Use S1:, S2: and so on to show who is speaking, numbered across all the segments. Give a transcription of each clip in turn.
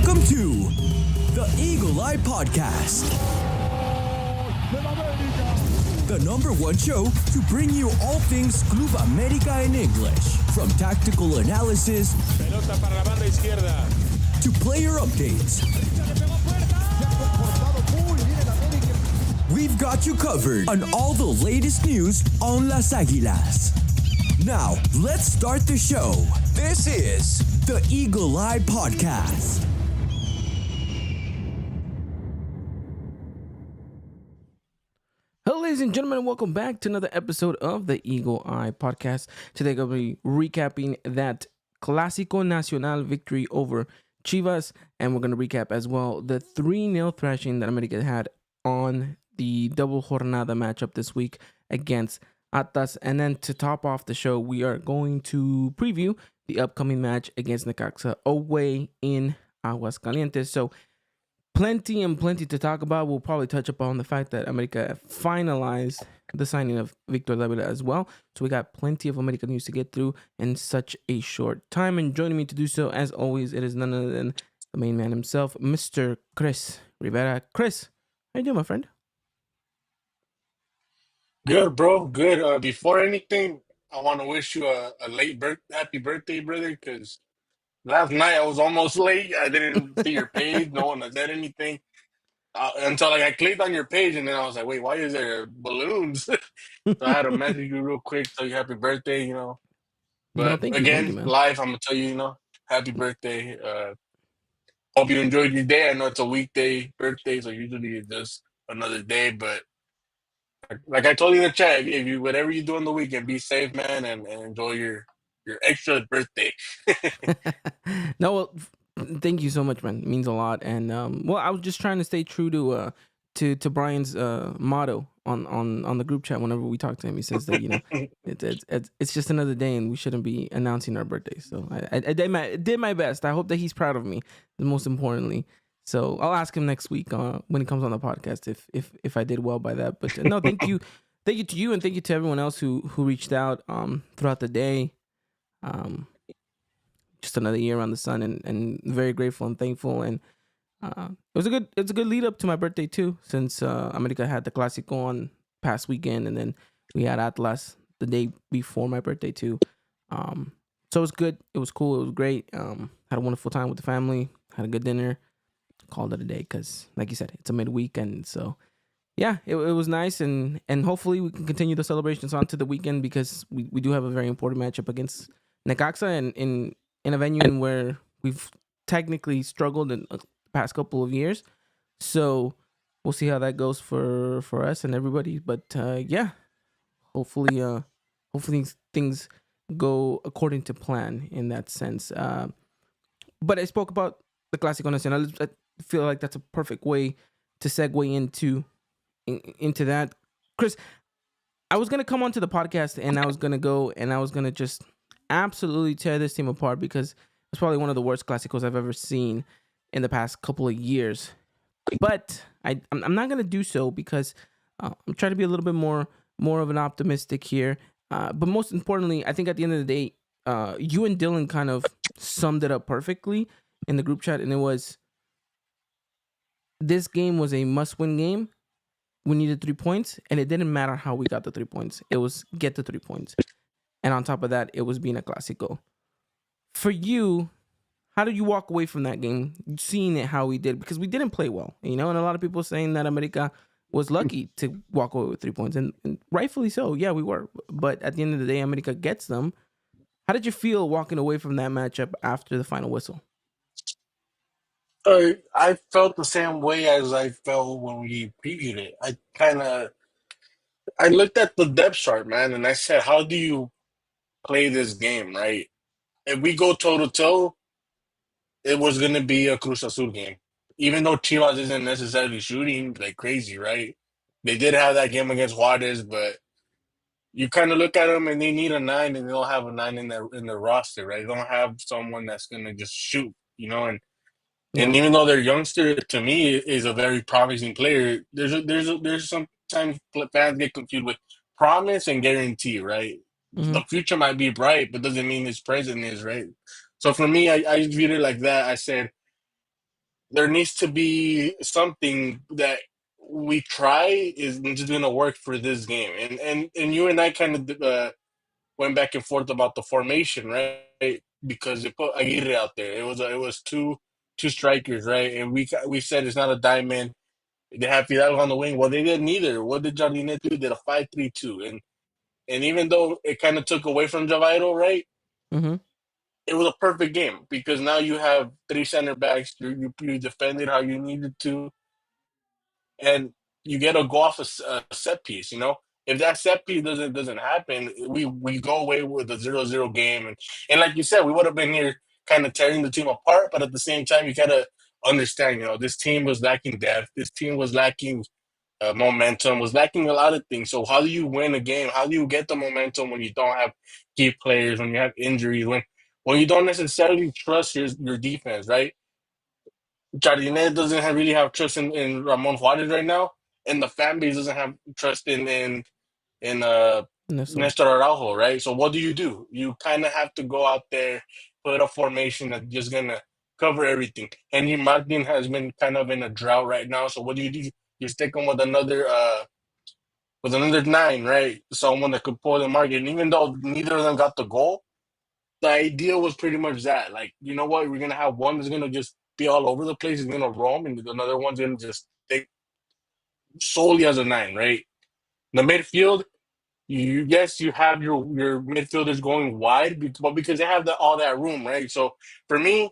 S1: Welcome to the Eagle Eye Podcast, the number one show to bring you all things Club America in English. From tactical analysis
S2: Pelota para la banda izquierda.
S1: to player updates. We've got you covered on all the latest news on Las Águilas. Now, let's start the show. This is the Eagle Eye Podcast.
S3: Hello, ladies and gentlemen, and welcome back to another episode of the Eagle Eye Podcast. Today, I'm going to be recapping that Clasico Nacional victory over Chivas, and we're going to recap as well the 3-0 thrashing that America had on the double jornada matchup this week against Atlas. And then to top off the show, we are going to preview the upcoming match against Necaxa away in Aguascalientes. So plenty to talk about. We'll probably touch upon the fact that America finalized the signing of Victor Davila as well. So we got plenty of America news to get through in such a short time. And joining me to do so, as always, it is none other than the main man himself, Mr. Chris Rivera. Chris, how you doing, my friend?
S2: Good, bro. Good. Before anything, I want to wish you a happy birthday, brother. Because last night I was almost late. I didn't see your page. No one said anything until I clicked on your page, and then I was like, "Wait, why is there balloons?" So I had to message you real quick, tell you happy birthday.
S3: No,
S2: But
S3: thank you,
S2: again,
S3: man.
S2: live, I'm gonna tell you, happy birthday. Hope you enjoyed your day. I know it's a weekday birthday, so usually it's just another day, but. Like I told you in the chat, if you whatever you do on the weekend, be safe, man, and enjoy your extra birthday.
S3: No, well, thank you so much, man. It means a lot. And well, I was just trying to stay true to Brian's motto on the group chat. Whenever we talk to him, he says that it's just another day, and we shouldn't be announcing our birthdays. So I did my best. I hope that he's proud of me. Most importantly. So I'll ask him next week when he comes on the podcast if I did well by that. But no, thank you to you, and thank you to everyone else who reached out throughout the day. Just another year around the sun, and very grateful and thankful. And it was a good lead up to my birthday too, since America had the Clasico on past weekend, and then we had Atlas the day before my birthday too. So it was good. It was cool. It was great. Had a wonderful time with the family. Had a good dinner. Called it a day because, like you said, it's a midweek, and so yeah, it was nice, and hopefully we can continue the celebrations on to the weekend because we do have a very important matchup against Necaxa, and in a venue where we've technically struggled in the past couple of years. So we'll see how that goes for us and everybody. But yeah, hopefully things go according to plan in that sense. But I spoke about the Clásico Nacional. I feel like that's a perfect way to segue into that. Chris, I was going to come onto the podcast and I was going to go and I was going to just absolutely tear this team apart because it's probably one of the worst Clásicos I've ever seen in the past couple of years. But I'm not going to do so because I'm trying to be a little bit more of an optimistic here. But most importantly, I think at the end of the day, you and Dylan kind of summed it up perfectly in the group chat, and it was, this game was a must-win game. We needed 3 points, and it didn't matter how we got the 3 points. It was get the 3 points. And on top of that, it was being a Clásico. For you, how did you walk away from that game, seeing it how we did? Because we didn't play well, and a lot of people saying that America was lucky to walk away with 3 points, and rightfully so. Yeah, we were. But at the end of the day, America gets them. How did you feel walking away from that matchup after the final whistle?
S2: I felt the same way as I felt when we previewed it. I looked at the depth chart, man, and I said, how do you play this game, right? If we go toe to toe, it was gonna be a Cruz Azul game. Even though Chivas isn't necessarily shooting like crazy, right? They did have that game against Juarez, but you kind of look at them and they need a 9, and they don't have a 9 in their roster, right? They don't have someone that's gonna just shoot, and even though they're youngster, to me is a very promising player. There's sometimes fans get confused with promise and guarantee, right?
S3: Mm-hmm.
S2: The future might be bright, but doesn't mean his present is, right? So for me, I viewed it like that. I said, there needs to be something that we try is just going to work for this game. And you and I kind of went back and forth about the formation, right? Because they put Aguirre out there. It was two strikers, right? And we said it's not a diamond. They have Fidalgo on the wing. Well, they did neither. What did Jardinet do? They did a 5-3-2, and even though it kind of took away from Javairo, right?
S3: Mm-hmm.
S2: It was a perfect game because now you have three center backs. You defended how you needed to, and you get to go off a set piece. If that set piece doesn't happen, we go away with a 0-0 game, and like you said, we would have been here kind of tearing the team apart. But at the same time, you gotta understand, this team was lacking depth. This team was lacking momentum, was lacking a lot of things. So how do you win a game? How do you get the momentum when you don't have key players, when you have injuries, when you don't necessarily trust your defense, right? Jardine doesn't really have trust in Ramon Juarez right now, and the fan base doesn't have trust in
S3: Nestor.
S2: Nestor Araujo, right? So what do? You kind of have to go out there, put a formation that's just gonna cover everything. Henry Martin has been kind of in a drought right now, so what do? You stick him with another nine, right? Someone that could pull the market. And even though neither of them got the goal, the idea was pretty much that. Like, you know what? We're gonna have one that's gonna just be all over the place. He's gonna roam, and another one's gonna just take solely as a nine, right? The midfield, yes, you have your midfielders going wide, but because they have all that room, right? So for me,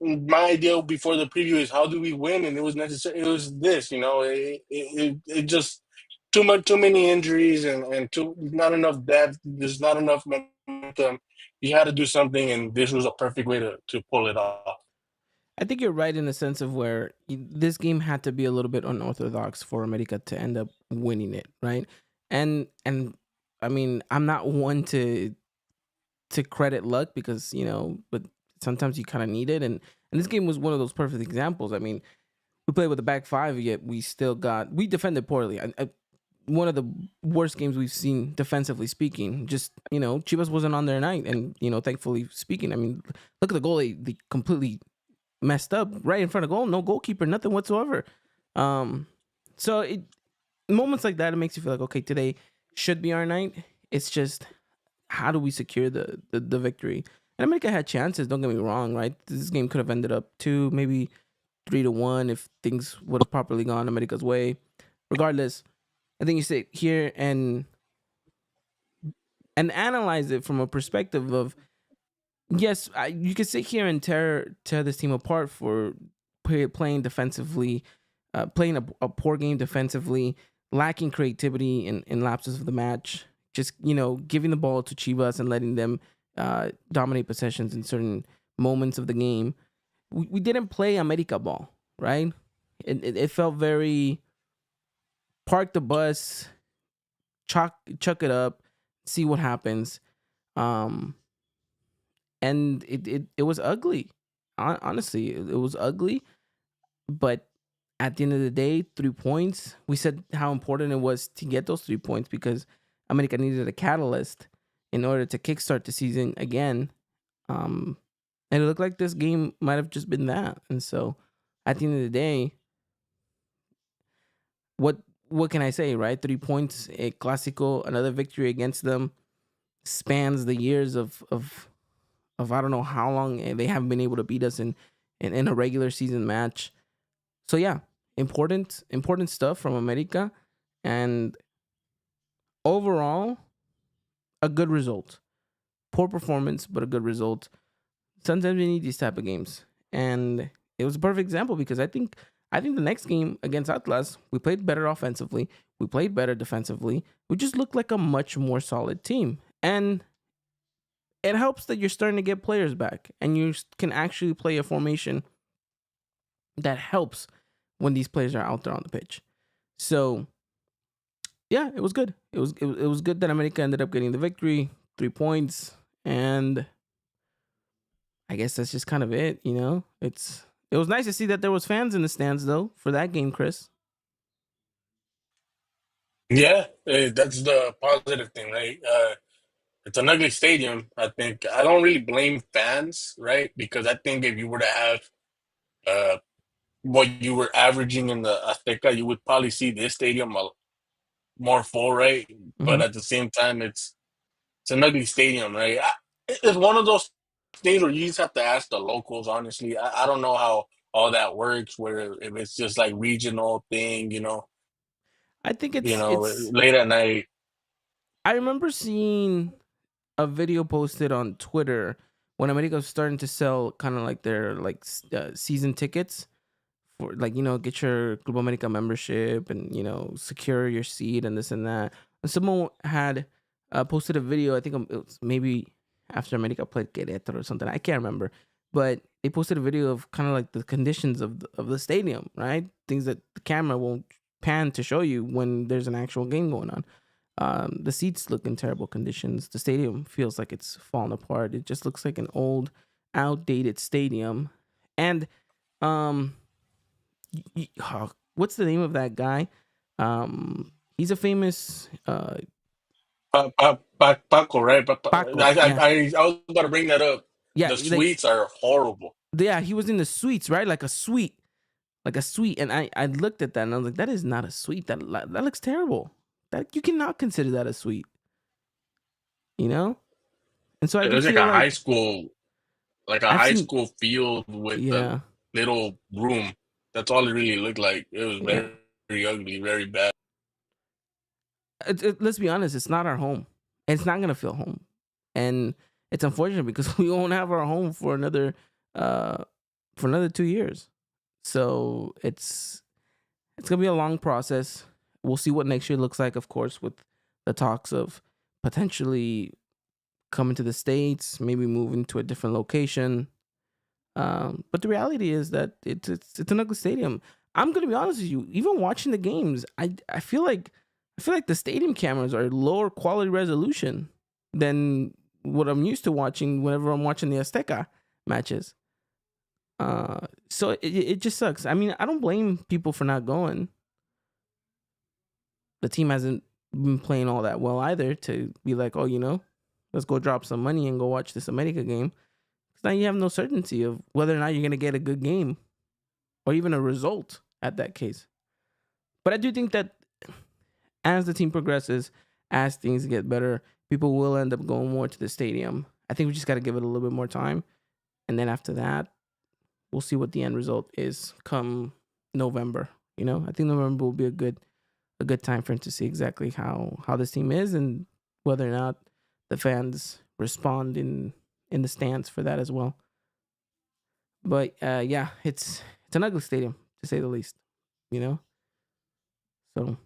S2: my idea before the preview is how do we win, and it was necessary. It was this, it just too many injuries and too not enough depth. There's not enough momentum. You had to do something, and this was a perfect way to pull it off.
S3: I think you're right in the sense of where this game had to be a little bit unorthodox for America to end up winning it, right? And I mean, I'm not one to credit luck because but sometimes you kind of need it, and this game was one of those perfect examples. I mean, we played with a back five, yet we defended poorly. One of the worst games we've seen defensively speaking. Just Chivas wasn't on their night, and thankfully speaking, I mean, look at the goal they completely messed up right in front of goal. No goalkeeper, nothing whatsoever. So moments like that, it makes you feel like, okay, today should be our night. It's just how do we secure the victory? And America had chances. Don't get me wrong, right? This game could have ended up 2, maybe 3-1 if things would have properly gone America's way. Regardless, I think you sit here and analyze it from a perspective of yes, you could sit here and tear this team apart for playing defensively, playing a poor game defensively, lacking creativity in lapses of the match. Just giving the ball to Chivas and letting them dominate possessions in certain moments of the game. We didn't play America ball, right? It felt very park the bus, chuck it up, see what happens. And it was ugly. Honestly, it was ugly. But at the end of the day, 3 points. We said how important it was to get those 3 points because America needed a catalyst in order to kickstart the season again. And it looked like this game might have just been that. And so, at the end of the day, what can I say, right? 3 points, a Clasico, another victory against them spans the years of I don't know how long they haven't been able to beat us in a regular season match. So yeah, important stuff from America, and overall, a good result. Poor performance, but a good result. Sometimes we need these type of games, and it was a perfect example because I think the next game against Atlas, we played better offensively, we played better defensively, we just looked like a much more solid team, and it helps that you're starting to get players back, and you can actually play a formation that helps when these players are out there on the pitch. So yeah, it was good. It was good that America ended up getting the victory, 3 points, and I guess that's just kind of it. It was nice to see that there was fans in the stands though for that game, Chris.
S2: Yeah, that's the positive thing, right? It's an ugly stadium. I think I don't really blame fans, right? Because I think if you were to have uh, what you were averaging in the Azteca, you would probably see this stadium more full, right? But
S3: Hmm.
S2: at the same time, it's an ugly stadium, right? It's one of those things where you just have to ask the locals. Honestly, I don't know how all that works. Where if it's just like regional thing,
S3: I think it's.
S2: late at night.
S3: I remember seeing a video posted on Twitter when America was starting to sell kind of like their season tickets for like get your Club America membership and secure your seat and this and that. And someone had posted a video. I think it was maybe after America played Querétaro or something. I can't remember, but they posted a video of kind of like the conditions of the stadium, right? Things that the camera won't pan to show you when there's an actual game going on. The seats look in terrible conditions. The stadium feels like it's falling apart. It just looks like an old, outdated stadium. And um, what's the name of that guy? He's a famous
S2: Paco, right?
S3: Paco. Yeah,
S2: I was about to bring that up.
S3: yeah,
S2: The suites are horrible.
S3: yeah. He was in the suites, right? Like a suite. And I looked at that and I was like, that is not a suite. That looks terrible. That you cannot consider that a suite. You know. And so I
S2: It
S3: do
S2: was
S3: feel
S2: like a
S3: I've
S2: high
S3: seen.
S2: school field with a
S3: Yeah.
S2: little room. That's all it really looked like. It was
S3: Yeah.
S2: very ugly, very bad.
S3: Let's be honest, it's not our home. It's not gonna feel home, and it's unfortunate because we won't have our home uh, for another 2 years. So it's gonna be a long process. We'll see what next year looks like, of course, with the talks of potentially coming to the States, maybe moving to a different location. But the reality is that it's an ugly stadium. I'm gonna be honest with you. Even watching the games, I feel like the stadium cameras are lower quality resolution than what I'm used to watching whenever I'm watching the Azteca matches. So it just sucks. I mean, I don't blame people for not going. The team hasn't been playing all that well either to be like, oh, let's go drop some money and go watch this America game. Because now you have no certainty of whether or not you're going to get a good game or even a result at that case. But I do think that as the team progresses, as things get better, people will end up going more to the stadium. I think we just got to give it a little bit more time. And then after that, we'll see what the end result is come November. I think November will be a good time for him to see exactly how this team is and whether or not the fans respond in the stands for that as well. But yeah, it's an ugly stadium to say the least. You know, so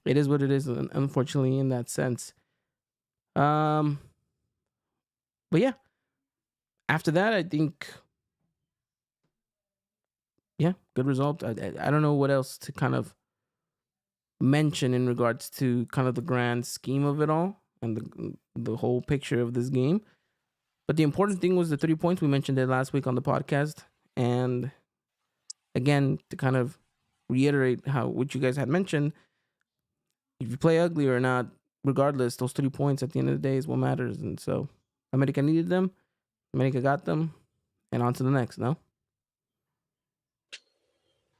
S3: it is what it is. Unfortunately, in that sense. Um, but yeah, after that, I think yeah, good result. I don't know what else to kind of mention in regards to kind of the grand scheme of it all and the whole picture of this game. But the important thing was the 3 points. We mentioned it last week on the podcast. And again, to kind of reiterate what you guys had mentioned, if you play ugly or not, regardless, those 3 points at the end of the day is what matters. And so America needed them. America got them. And on to the next, no?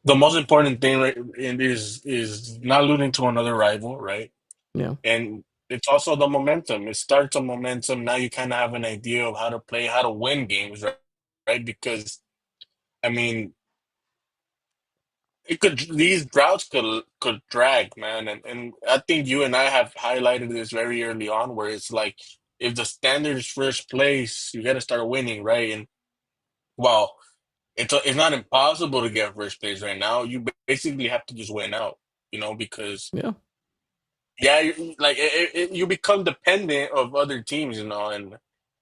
S2: The most important thing, right, is not losing to another rival, right?
S3: Yeah.
S2: And it's also the momentum. It starts a momentum. Now you kind of have an idea of how to play, how to win games, right? Right? Because I mean, these droughts could drag, man. And I think you and I have highlighted this very early on, where it's like if the standard is first place, you got to start winning, right? And well, it's not impossible to get first place right now. You basically have to just win out, because
S3: Yeah.
S2: yeah, you become dependent of other teams, and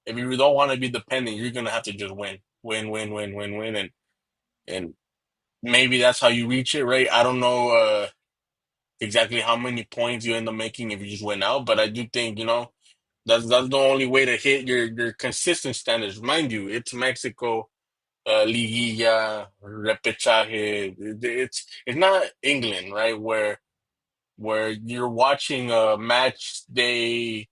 S2: if you don't want to be dependent, you're gonna have to just win, and maybe that's how you reach it, right? I don't know exactly how many points you end up making if you just win out, but I do think that's the only way to hit your consistent standards. Mind you, it's Mexico, liguilla, repechaje. It's not England, right? Where you're watching a match day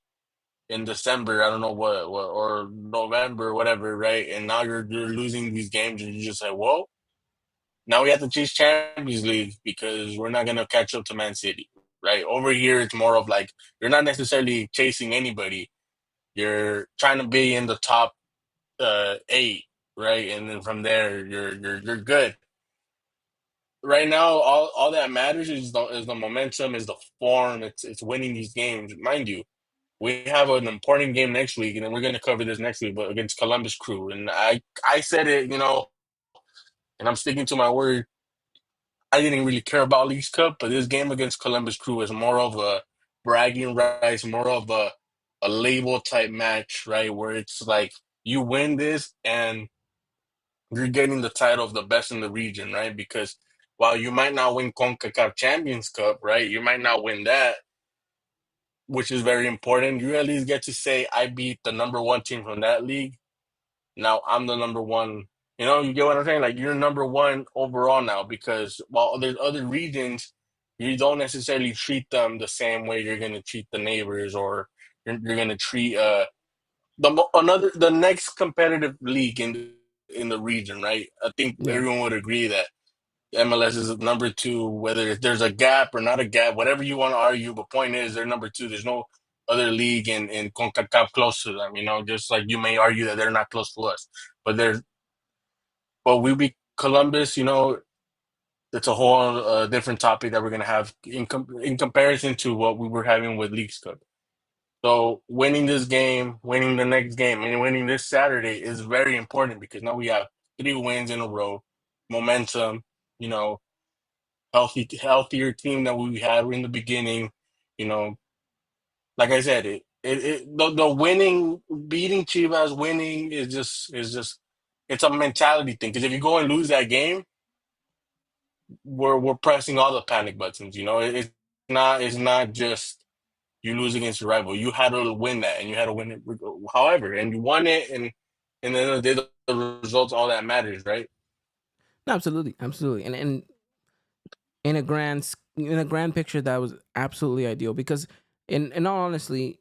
S2: in December, I don't know what or November, whatever, right? And now you're losing these games, and you just say, "Whoa!" Now we have to chase Champions League because we're not gonna catch up to Man City, right? Over here, it's more of like you're not necessarily chasing anybody. You're trying to be in the top eight, right? And then from there, you're good. Right now, all that matters is the momentum, is the form. It's winning these games, mind you. We have an important game next week, and then we're going to cover this next week, but against Columbus Crew. And I said it, and I'm sticking to my word. I didn't really care about Leagues Cup, but this game against Columbus Crew is more of a bragging rights, more of a label type match, right? Where it's like you win this and you're getting the title of the best in the region, right? Because while you might not win CONCACAF Champions Cup, right? You might not win that, which is very important. You at least get to say, I beat the number one team from that league. Now I'm the number one. You get what I'm saying? Like you're number one overall now because while there's other regions, you don't necessarily treat them the same way you're going to treat the neighbors or you're going to treat the next competitive league in the region, right? I think
S3: Yeah.
S2: everyone would agree that MLS is number two, whether there's a gap or not a gap, whatever you want to argue. But point is, they're number two. There's no other league in CONCACAF close to them. Just like you may argue that they're not close to us, but we beat Columbus. It's a whole different topic that we're gonna have in comparison to what we were having with Leagues Cup. So winning this game, winning the next game, and winning this Saturday is very important because now we have 3 wins in a row, momentum. You know, healthier team than we had in the beginning. You know, like I said, the winning, beating Chivas, winning is just it's a mentality thing. Because if you go and lose that game, we're pressing all the panic buttons. It's not just you lose against your rival. You had to win that, and you had to win it. However, and you won it, and then the results all that matters, right?
S3: No, absolutely, absolutely, and in a grand picture, that was absolutely ideal because in all honesty,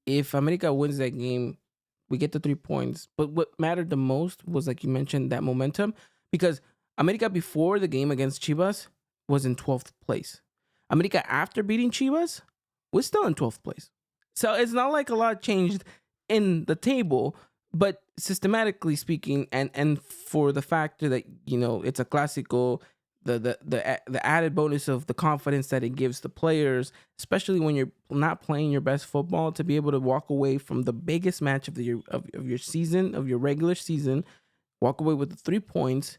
S3: if America wins that game, we get the 3 points. But what mattered the most was, like you mentioned, that momentum, because America before the game against Chivas was in 12th place. America after beating Chivas was still in 12th place. So it's not like a lot changed in the table, but systematically speaking, and for the factor that it's a Clasico, the added bonus of the confidence that it gives the players, especially when you're not playing your best football, to be able to walk away from the biggest match of your season, of your regular season, walk away with the 3 points.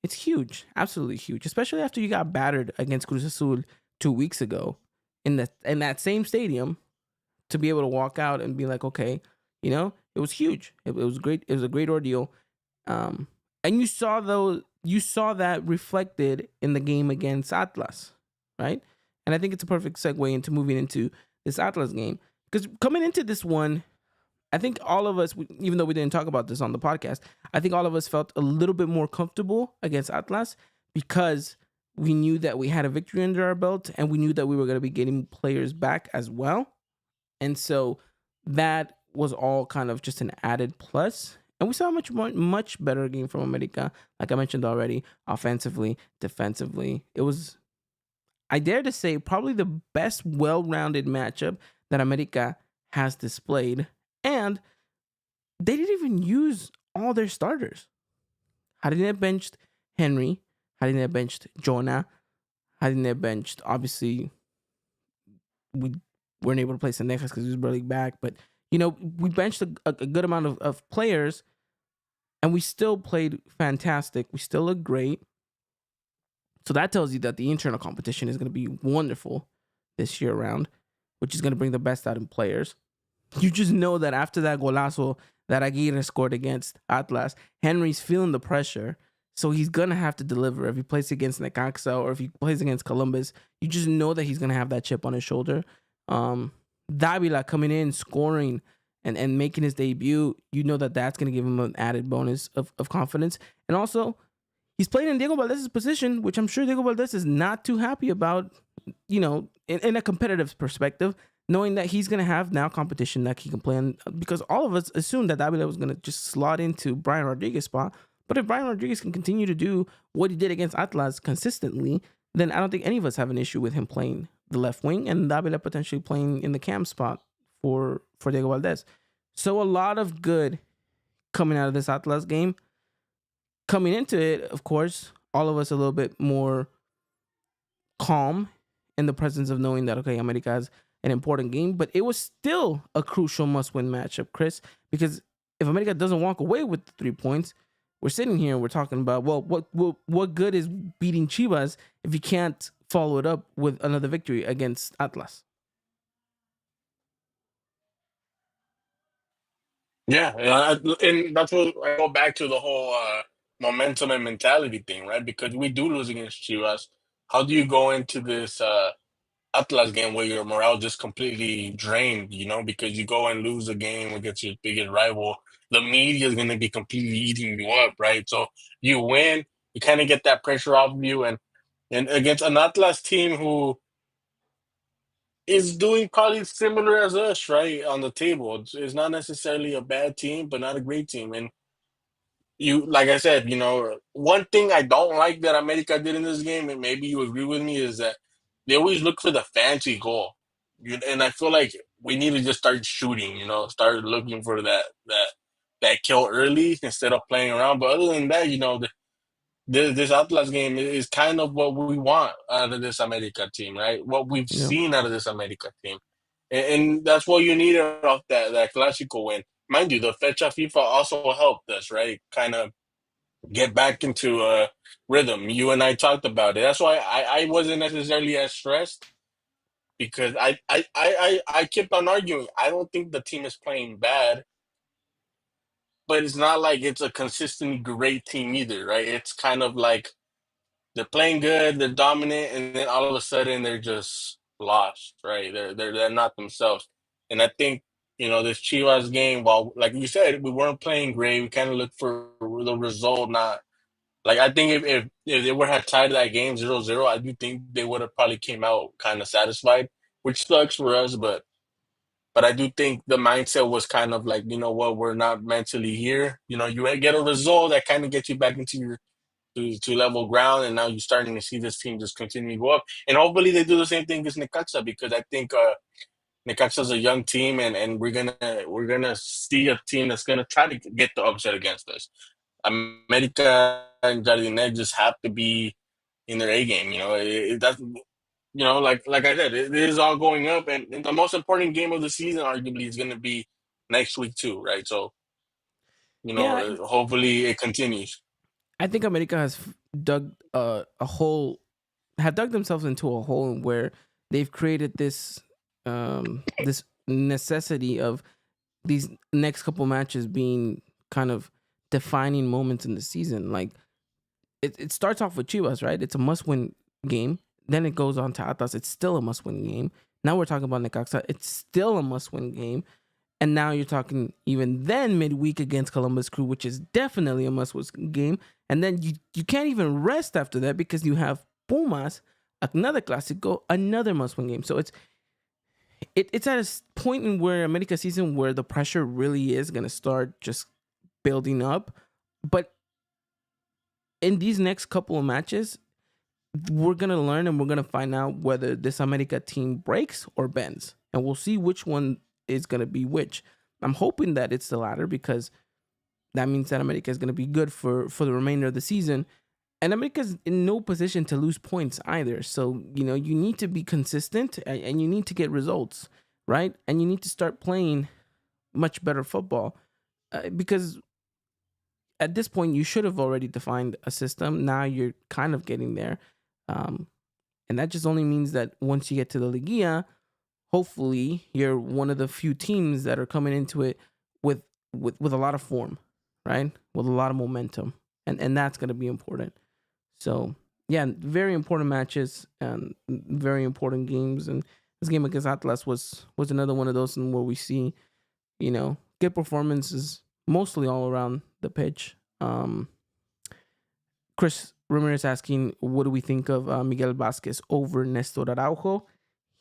S3: It's huge, absolutely huge, especially after you got battered against Cruz Azul 2 weeks ago in that same stadium. To be able to walk out and be like, okay, it was huge. It was great. It was a great ordeal. And you saw that reflected in the game against Atlas, right? And I think it's a perfect segue into moving into this Atlas game, because coming into this one, I think all of us, even though we didn't talk about this on the podcast, I think all of us felt a little bit more comfortable against Atlas because we knew that we had a victory under our belt and we knew that we were going to be getting players back as well. And so that was all kind of just an added plus. And we saw a much better game from America, like I mentioned already, offensively, defensively. It was, I dare to say, probably the best well-rounded matchup that America has displayed. And they didn't even use all their starters. Hadn't they benched Henry? Hadn't they benched Jonah? Hadn't they benched, obviously, we weren't able to play Necaxa because he was barely back. But, we benched a good amount of players, and we still played fantastic. We still looked great. So that tells you that the internal competition is going to be wonderful this year around, which is going to bring the best out in players. You just know that after that golazo that Aguirre scored against Atlas, Henry's feeling the pressure. So he's going to have to deliver. If he plays against Necaxa or if he plays against Columbus, you just know that he's going to have that chip on his shoulder. Davila coming in, scoring, and making his debut, you know that that's going to give him an added bonus of confidence. And also, he's playing in Diego Valdez's position, which I'm sure Diego Valdez is not too happy about, in a competitive perspective, knowing that he's going to have now competition that he can play on, because all of us assumed that Davila was going to just slot into Brian Rodriguez's spot, But if Brian Rodriguez can continue to do what he did against Atlas consistently, then I don't think any of us have an issue with him playing the left wing and Davila potentially playing in the cam spot for Diego Valdez. So a lot of good coming out of this Atlas game. Coming into it, of course, all of us a little bit more calm in the presence of knowing that, okay, America has an important game, but it was still a crucial must-win matchup, Chris, because if America doesn't walk away with the 3 points, we're sitting here and we're talking about, well, what good is beating Chivas if you can't follow it up with another victory against Atlas?
S2: Yeah, and that's what I go back to the whole momentum and mentality thing, right? Because we do lose against Chivas. How do you go into this Atlas game where your morale just completely drained, because you go and lose a game against your biggest rival, the media is going to be completely eating you up, right? So you win, you kind of get that pressure off of you, and against an Atlas team who is doing probably similar as us, right, on the table. It's not necessarily a bad team, but not a great team. And you, like I said, one thing I don't like that America did in this game, and maybe you agree with me, is that they always look for the fancy goal. And I feel like we need to just start shooting, start looking for that kill early instead of playing around. But other than that, this Atlas game is kind of what we want out of this America team, right? What we've
S3: Yeah.
S2: seen out of this America team. And that's what you needed off that Clasico win. Mind you, the Fecha FIFA also helped us, right? Kind of get back into a rhythm. You and I talked about it. That's why I wasn't necessarily as stressed because I kept on arguing. I don't think the team is playing bad, but it's not like it's a consistently great team either, right? It's kind of like they're playing good, they're dominant, and then all of a sudden they're just lost, right? They're not themselves. And I think, this Chivas game, while like you said, we weren't playing great, we kind of looked for the result, not like I think if they would have tied that game 0-0, I do think they would have probably came out kind of satisfied, which sucks for us, but I do think the mindset was kind of like, you know what, we're not mentally here. You get a result that kind of gets you back into your to level ground, and now you're starting to see this team just continue to go up. And hopefully they do the same thing as Necaxa, because I think Necaxa is a young team, and we're gonna see a team that's gonna try to get the upset against us. America and Jardine just have to be in their A game. That's like I said, it is all going up, and the most important game of the season arguably is gonna be next week too, right? So
S3: Yeah,
S2: hopefully it continues.
S3: I think America has dug a hole, have dug themselves into a hole where they've created this necessity of these next couple matches being kind of defining moments in the season. Like it starts off with Chivas, right? It's a must-win game. Then it goes on to Atlas. It's still a must-win game. Now we're talking about Necaxa. It's still a must-win game. And now you're talking even then midweek against Columbus Crew, which is definitely a must-win game. And then you can't even rest after that because you have Pumas, another Clasico, another must-win game. So it's at a point in where America season where the pressure really is going to start just building up. But in these next couple of matches, we're going to learn and we're going to find out whether this America team breaks or bends. And we'll see which one is going to be which. I'm hoping that it's the latter because that means that America is going to be good for the remainder of the season. And America's in no position to lose points either. So, you need to be consistent and you need to get results, right? And you need to start playing much better football because at this point, you should have already defined a system. Now you're kind of getting there. And that just only means that once you get to the Liguilla, hopefully you're one of the few teams that are coming into it with a lot of form, right? With a lot of momentum. And that's going to be important. So, yeah, very important matches and very important games. And this game against Atlas was another one of those where we see, good performances mostly all around the pitch. Chris Ramirez asking, what do we think of Miguel Vasquez over Nestor Araujo?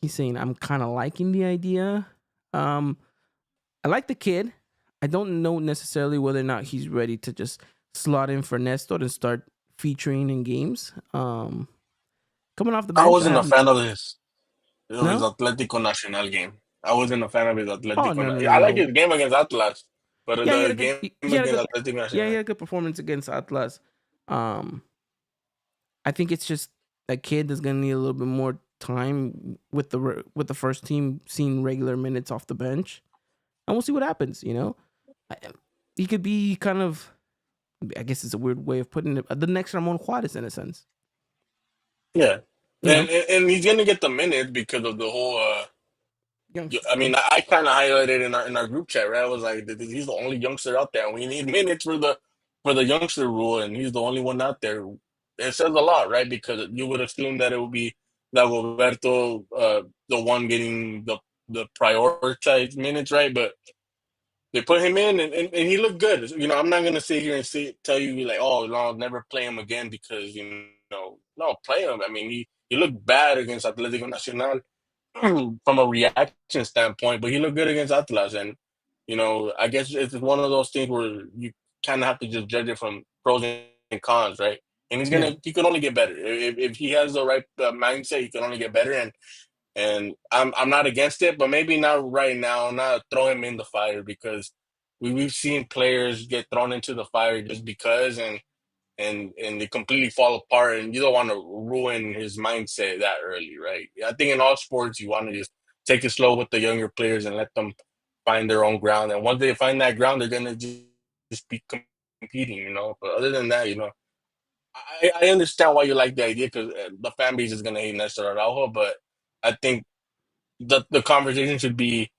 S3: He's saying, I'm kind of liking the idea. I like the kid. I don't know necessarily whether or not he's ready to just slot in for Nestor and start featuring in games. Coming off the
S2: I
S3: bench, I
S2: wasn't a
S3: haven't.
S2: fan of his
S3: No.
S2: Atlético Nacional game. I wasn't a fan of his
S3: Oh
S2: Atlético.
S3: no no
S2: I
S3: no
S2: like
S3: no.
S2: his game against Atlas, but
S3: Yeah, he had
S2: the
S3: a good.
S2: game
S3: He had a
S2: against
S3: good.
S2: Atlético
S3: Yeah, he
S2: Nacional.
S3: had a good performance against Atlas. Um, I think it's just a kid that's gonna need a little bit more time with with the first team, seeing regular minutes off the bench, and we'll see what happens. I, he could be kind of. I guess it's a weird way of putting it. The next Ramon Juarez, in a sense.
S2: Yeah,
S3: You know,
S2: and he's gonna get the minutes because of the whole.
S3: youngster
S2: I mean,
S3: thing.
S2: I kind of highlighted in our group chat, right? I was like, he's the only youngster out there. We need minutes for the youngster rule, and he's the only one out there. It says a lot, right? Because you would assume that it would be Dagoberto, the one getting the prioritized minutes, right? But they put him in, and he looked good. I'm not gonna sit here and tell you like, oh, no, I'll never play him again because no, play him. I mean, he looked bad against Atlético Nacional from a reaction standpoint, but he looked good against Atlas, and I guess it's one of those things where you kind of have to just judge it from pros and cons, right? And
S3: Yeah,
S2: he could only get better if he has the right mindset. He can only get better, and I'm not against it, but maybe not right now. Not throw him in the fire because we've seen players get thrown into the fire just because, and they completely fall apart, and you don't want to ruin his mindset that early, right? I think in all sports you want to just take it slow with the younger players and let them find their own ground, and once they find that ground they're gonna just be competing, but other than that, I understand why you like the idea because the fan base is gonna hate Nestor Araujo, but I think the conversation should be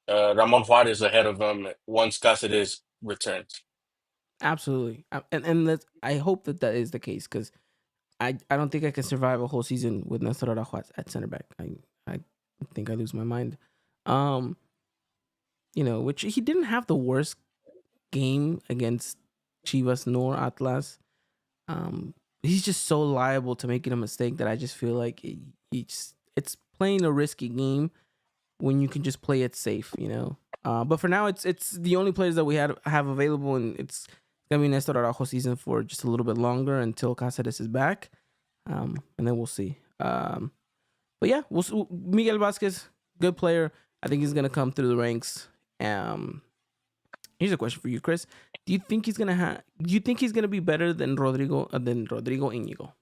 S2: Ramon Juarez ahead of him once Cáceres returns.
S3: absolutely. And I hope that is the case because I don't think I can survive a whole season with Nestor Araujo at center back. I think I lose my mind. Um, which he didn't have the worst game against Chivas nor Atlas. He's just so liable to making a mistake that I just feel like it's playing a risky game when you can just play it safe, But for now, it's the only players that we have available, and it's gonna be Nestor Araujo season for just a little bit longer until Cáceres is back, and then we'll see. But yeah, Miguel Vasquez, good player. I think he's gonna come through the ranks. Here's a question for you, Chris. Do you think he's gonna Do you think he's gonna be better than Rodrigo Inigo?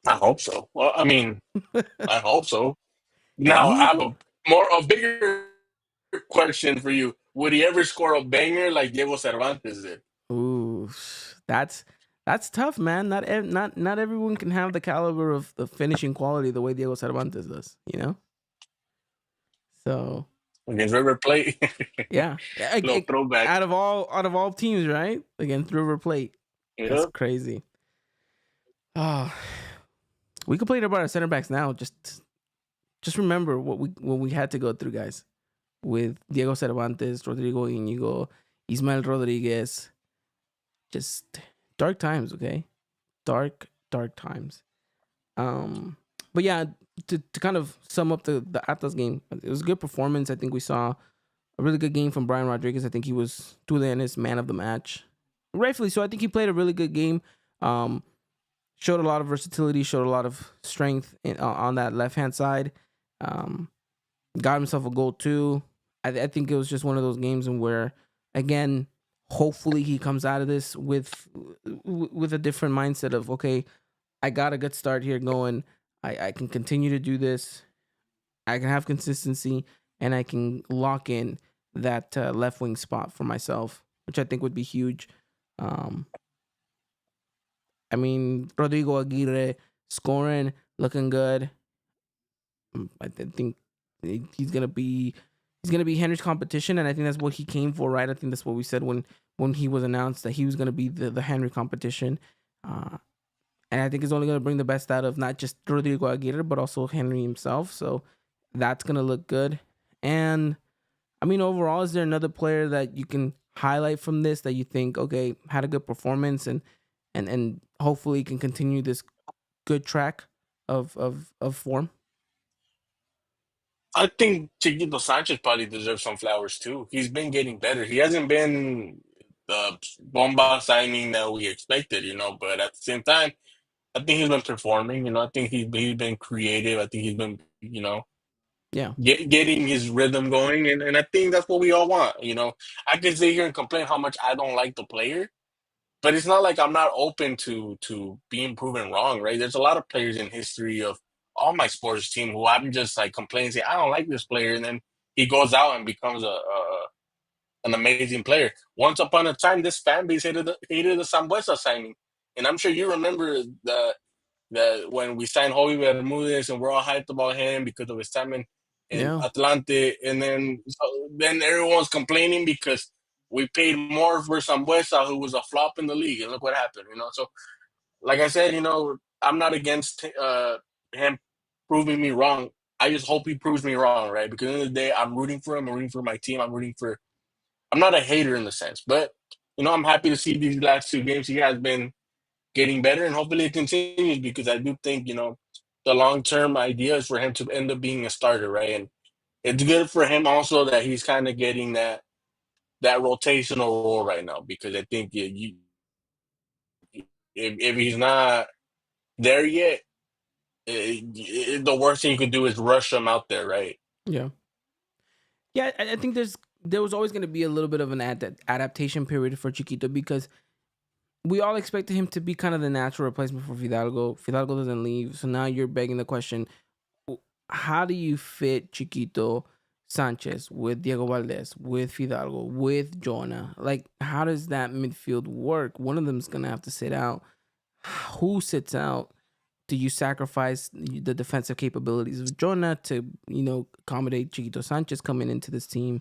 S2: I hope so. Well, I mean, I hope so.
S3: And
S2: Now, I have
S3: Inigo,
S2: a bigger question for you. Would he ever score a banger like Diego Cervantes did?
S3: ooh, that's that's tough, man. Not everyone can have the caliber of the finishing quality the way Diego Cervantes does. So
S2: Against River Plate?
S3: yeah,
S2: Little throwback.
S3: out of all teams, right? Against River Plate, that's
S2: Yeah.
S3: crazy. Oh, we complain about our center backs now. Just remember what we had to go through, guys, with Diego Cervantes, Rodrigo Inigo, Ismael Rodriguez. Just dark times, okay? Dark times. But yeah, to kind of sum up the Atlas game, it was a good performance. I think we saw a really good game from Brian Rodriguez. I think he was Tulianis man of the match, rightfully so. I think he played a really good game. Um, Showed a lot of versatility, showed a lot of strength on that left hand side. Um, got himself a goal too. I think it was just one of those games in where, again, hopefully he comes out of this with a different mindset of, okay, I got a good start here going. I can continue to do this. I can have consistency, and I can lock in that left wing spot for myself, which I think would be huge. Um, I mean, Rodrigo Aguirre scoring, looking good. I think he's gonna be Henry's competition, and I think that's what he came for, right? I think that's what we said when he was announced that he was gonna be the Henry competition, uh, and I think it's only gonna bring the best out of not just Rodrigo Aguirre but also Henry himself. So that's gonna look good. And I mean, overall, is there another player that you can highlight from this that you think, okay, had a good performance and hopefully can continue this good track of form?
S2: I think Chiquito Sanchez probably deserves some flowers too. He's been getting better. He hasn't been. the bomba signing that we expected, but at the same time, I think he's been performing. I think he's been creative. I think he's been,
S3: Yeah.
S2: getting his rhythm going, and I think that's what we all want. I can sit here and complain how much I don't like the player, but it's not like I'm not open to being proven wrong, right? There's a lot of players in history of all my sports team who I'm just like complaining, say I don't like this player, and then he goes out and becomes an amazing player. Once upon a time, this fan base hated the Sambuesa signing, and I'm sure you remember that when we signed Joey Bermudez and we're all hyped about him because of his time in
S3: Yeah.
S2: Atlante, and then everyone's complaining because we paid more for Sambuesa, who was a flop in the league, and look what happened. So, like I said, I'm not against him proving me wrong. I just hope he proves me wrong, right? Because at the end of the day, I'm rooting for him. I'm rooting for my team. I'm not a hater in the sense, but I'm happy to see these last two games he has been getting better, and hopefully it continues because I do think the long term idea is for him to end up being a starter, right? And it's good for him also that he's kind of getting that rotational role right now because I think if he's not there yet, the worst thing you could do is rush him out there, right?
S3: Yeah. Yeah, I think there was always going to be a little bit of an adaptation period for Chiquito because we all expected him to be kind of the natural replacement for Fidalgo. Fidalgo doesn't leave, so now you're begging the question: how do you fit Chiquito Sanchez with Diego Valdez, with Fidalgo, with Jonah? Like, how does that midfield work? One of them's gonna have to sit out. Who sits out? Do you sacrifice the defensive capabilities of Jonah to, accommodate Chiquito Sanchez coming into this team?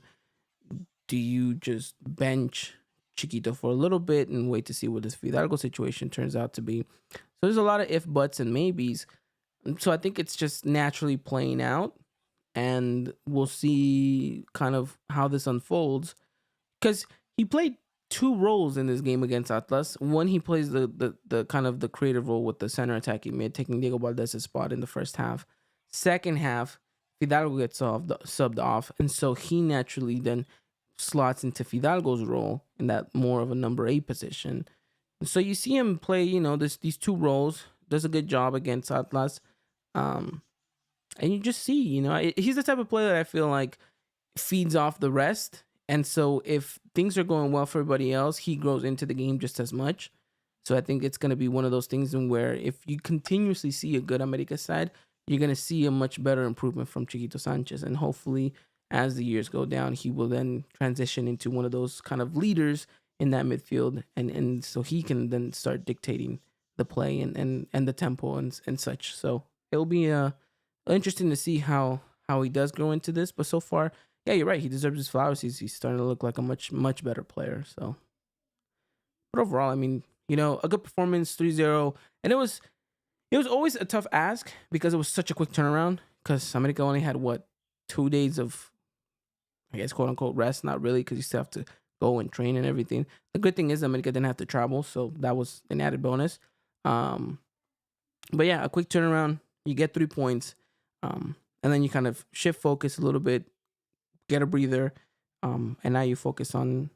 S3: Do you just bench Chiquito for a little bit and wait to see what this Fidalgo situation turns out to be? So there's a lot of if, buts, and maybes. So I think it's just naturally playing out, and we'll see kind of how this unfolds. Because he played two roles in this game against Atlas. One, he plays the kind of the creative role with the center attacking mid, taking Diego Valdez's spot in the first half. Second half, Fidalgo gets subbed off, and so he naturally then slots into Fidalgo's role in that more of a number 8 position. And so you see him play, these two roles. Does a good job against Atlas. And you just see, he's the type of player that I feel like feeds off the rest. And so if things are going well for everybody else, he grows into the game just as much. So I think it's going to be one of those things in where if you continuously see a good America side, you're going to see a much better improvement from Chiquito Sanchez. And hopefully, as the years go down, he will then transition into one of those kind of leaders in that midfield. And so he can then start dictating the play and the tempo and such. So it'll be interesting to see how he does grow into this. But so far, yeah, you're right. He deserves his flowers. He's starting to look like a much better player. So, but overall, I mean, a good performance, 3-0. And it was always a tough ask because it was such a quick turnaround. Because America only had 2 days of, I guess, quote unquote rest. Not really, because you still have to go and train and everything. The good thing is America didn't have to travel, so that was an added bonus. But yeah, a quick turnaround. You get 3 points, and then you kind of shift focus a little bit, get a breather, and now you focus on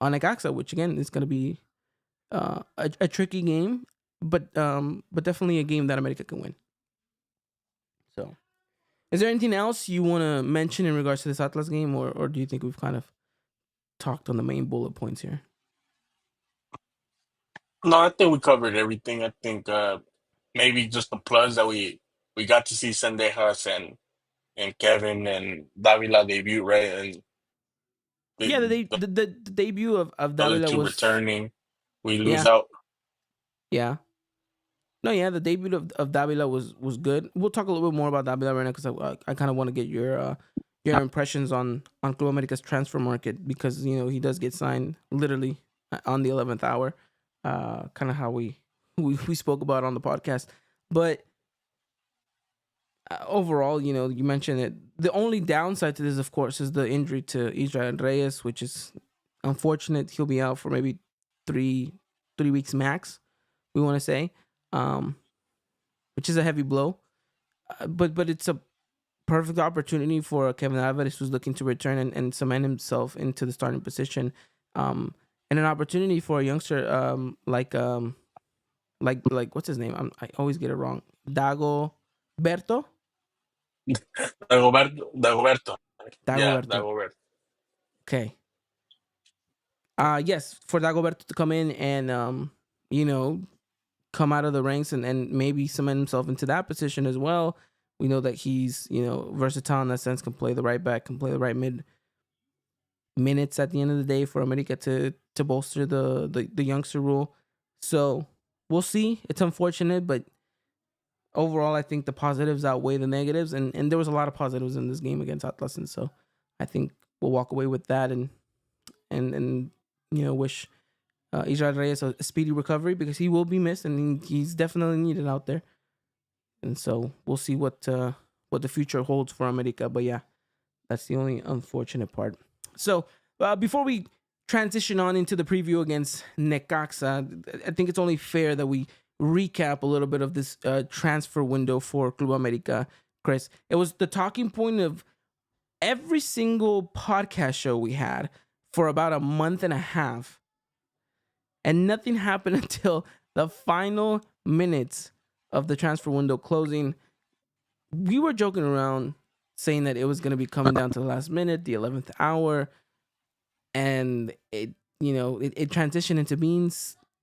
S3: Necaxa, which again is going to be a tricky game, but definitely a game that America can win. So, is there anything else you want to mention in regards to this Atlas game, or do you think we've kind of talked on the main bullet points here?
S2: No, I think we covered everything. I think maybe just the plus that we got to see Sendejas and Kevin and Davila debut, right? And
S3: Yeah,
S2: the
S3: the debut of
S2: other
S3: Davila
S2: two
S3: was,
S2: returning, we lose
S3: yeah,
S2: out.
S3: yeah. No, yeah, the debut of Davila was good. We'll talk a little bit more about Davila right now because I kind of want to get your impressions on Club America's transfer market because he does get signed literally on the 11th hour, kind of how we spoke about on the podcast. But overall, you mentioned it. The only downside to this, of course, is the injury to Israel Reyes, which is unfortunate. He'll be out for maybe three weeks max. We want to say. Which is a heavy blow, but it's a perfect opportunity for Kevin Alvarez, who's looking to return and cement himself into the starting position. and an opportunity for a youngster like what's his name? I always get it wrong. Dagoberto.
S2: Dagoberto. Yeah,
S3: Dagoberto.
S2: Dagoberto.
S3: Okay. Yes, for Dagoberto to come in and you know, come out of the ranks and maybe cement himself into that position as well. We know that he's, versatile in that sense, can play the right back, can play the right mid minutes at the end of the day for America to bolster the youngster rule. So we'll see. It's unfortunate, but overall I think the positives outweigh the negatives, and there was a lot of positives in this game against Atlas, and so I think we'll walk away with that and wish Israel Reyes a speedy recovery because he will be missed and he's definitely needed out there. And so we'll see what the future holds for America. But yeah, that's the only unfortunate part. So before we transition on into the preview against Necaxa, I think it's only fair that we recap a little bit of this transfer window for Club America, Chris. It was the talking point of every single podcast show we had for about a month and a half. And nothing happened until the final minutes of the transfer window closing. We were joking around saying that it was going to be coming down to the last minute, the 11th hour. And it transitioned into being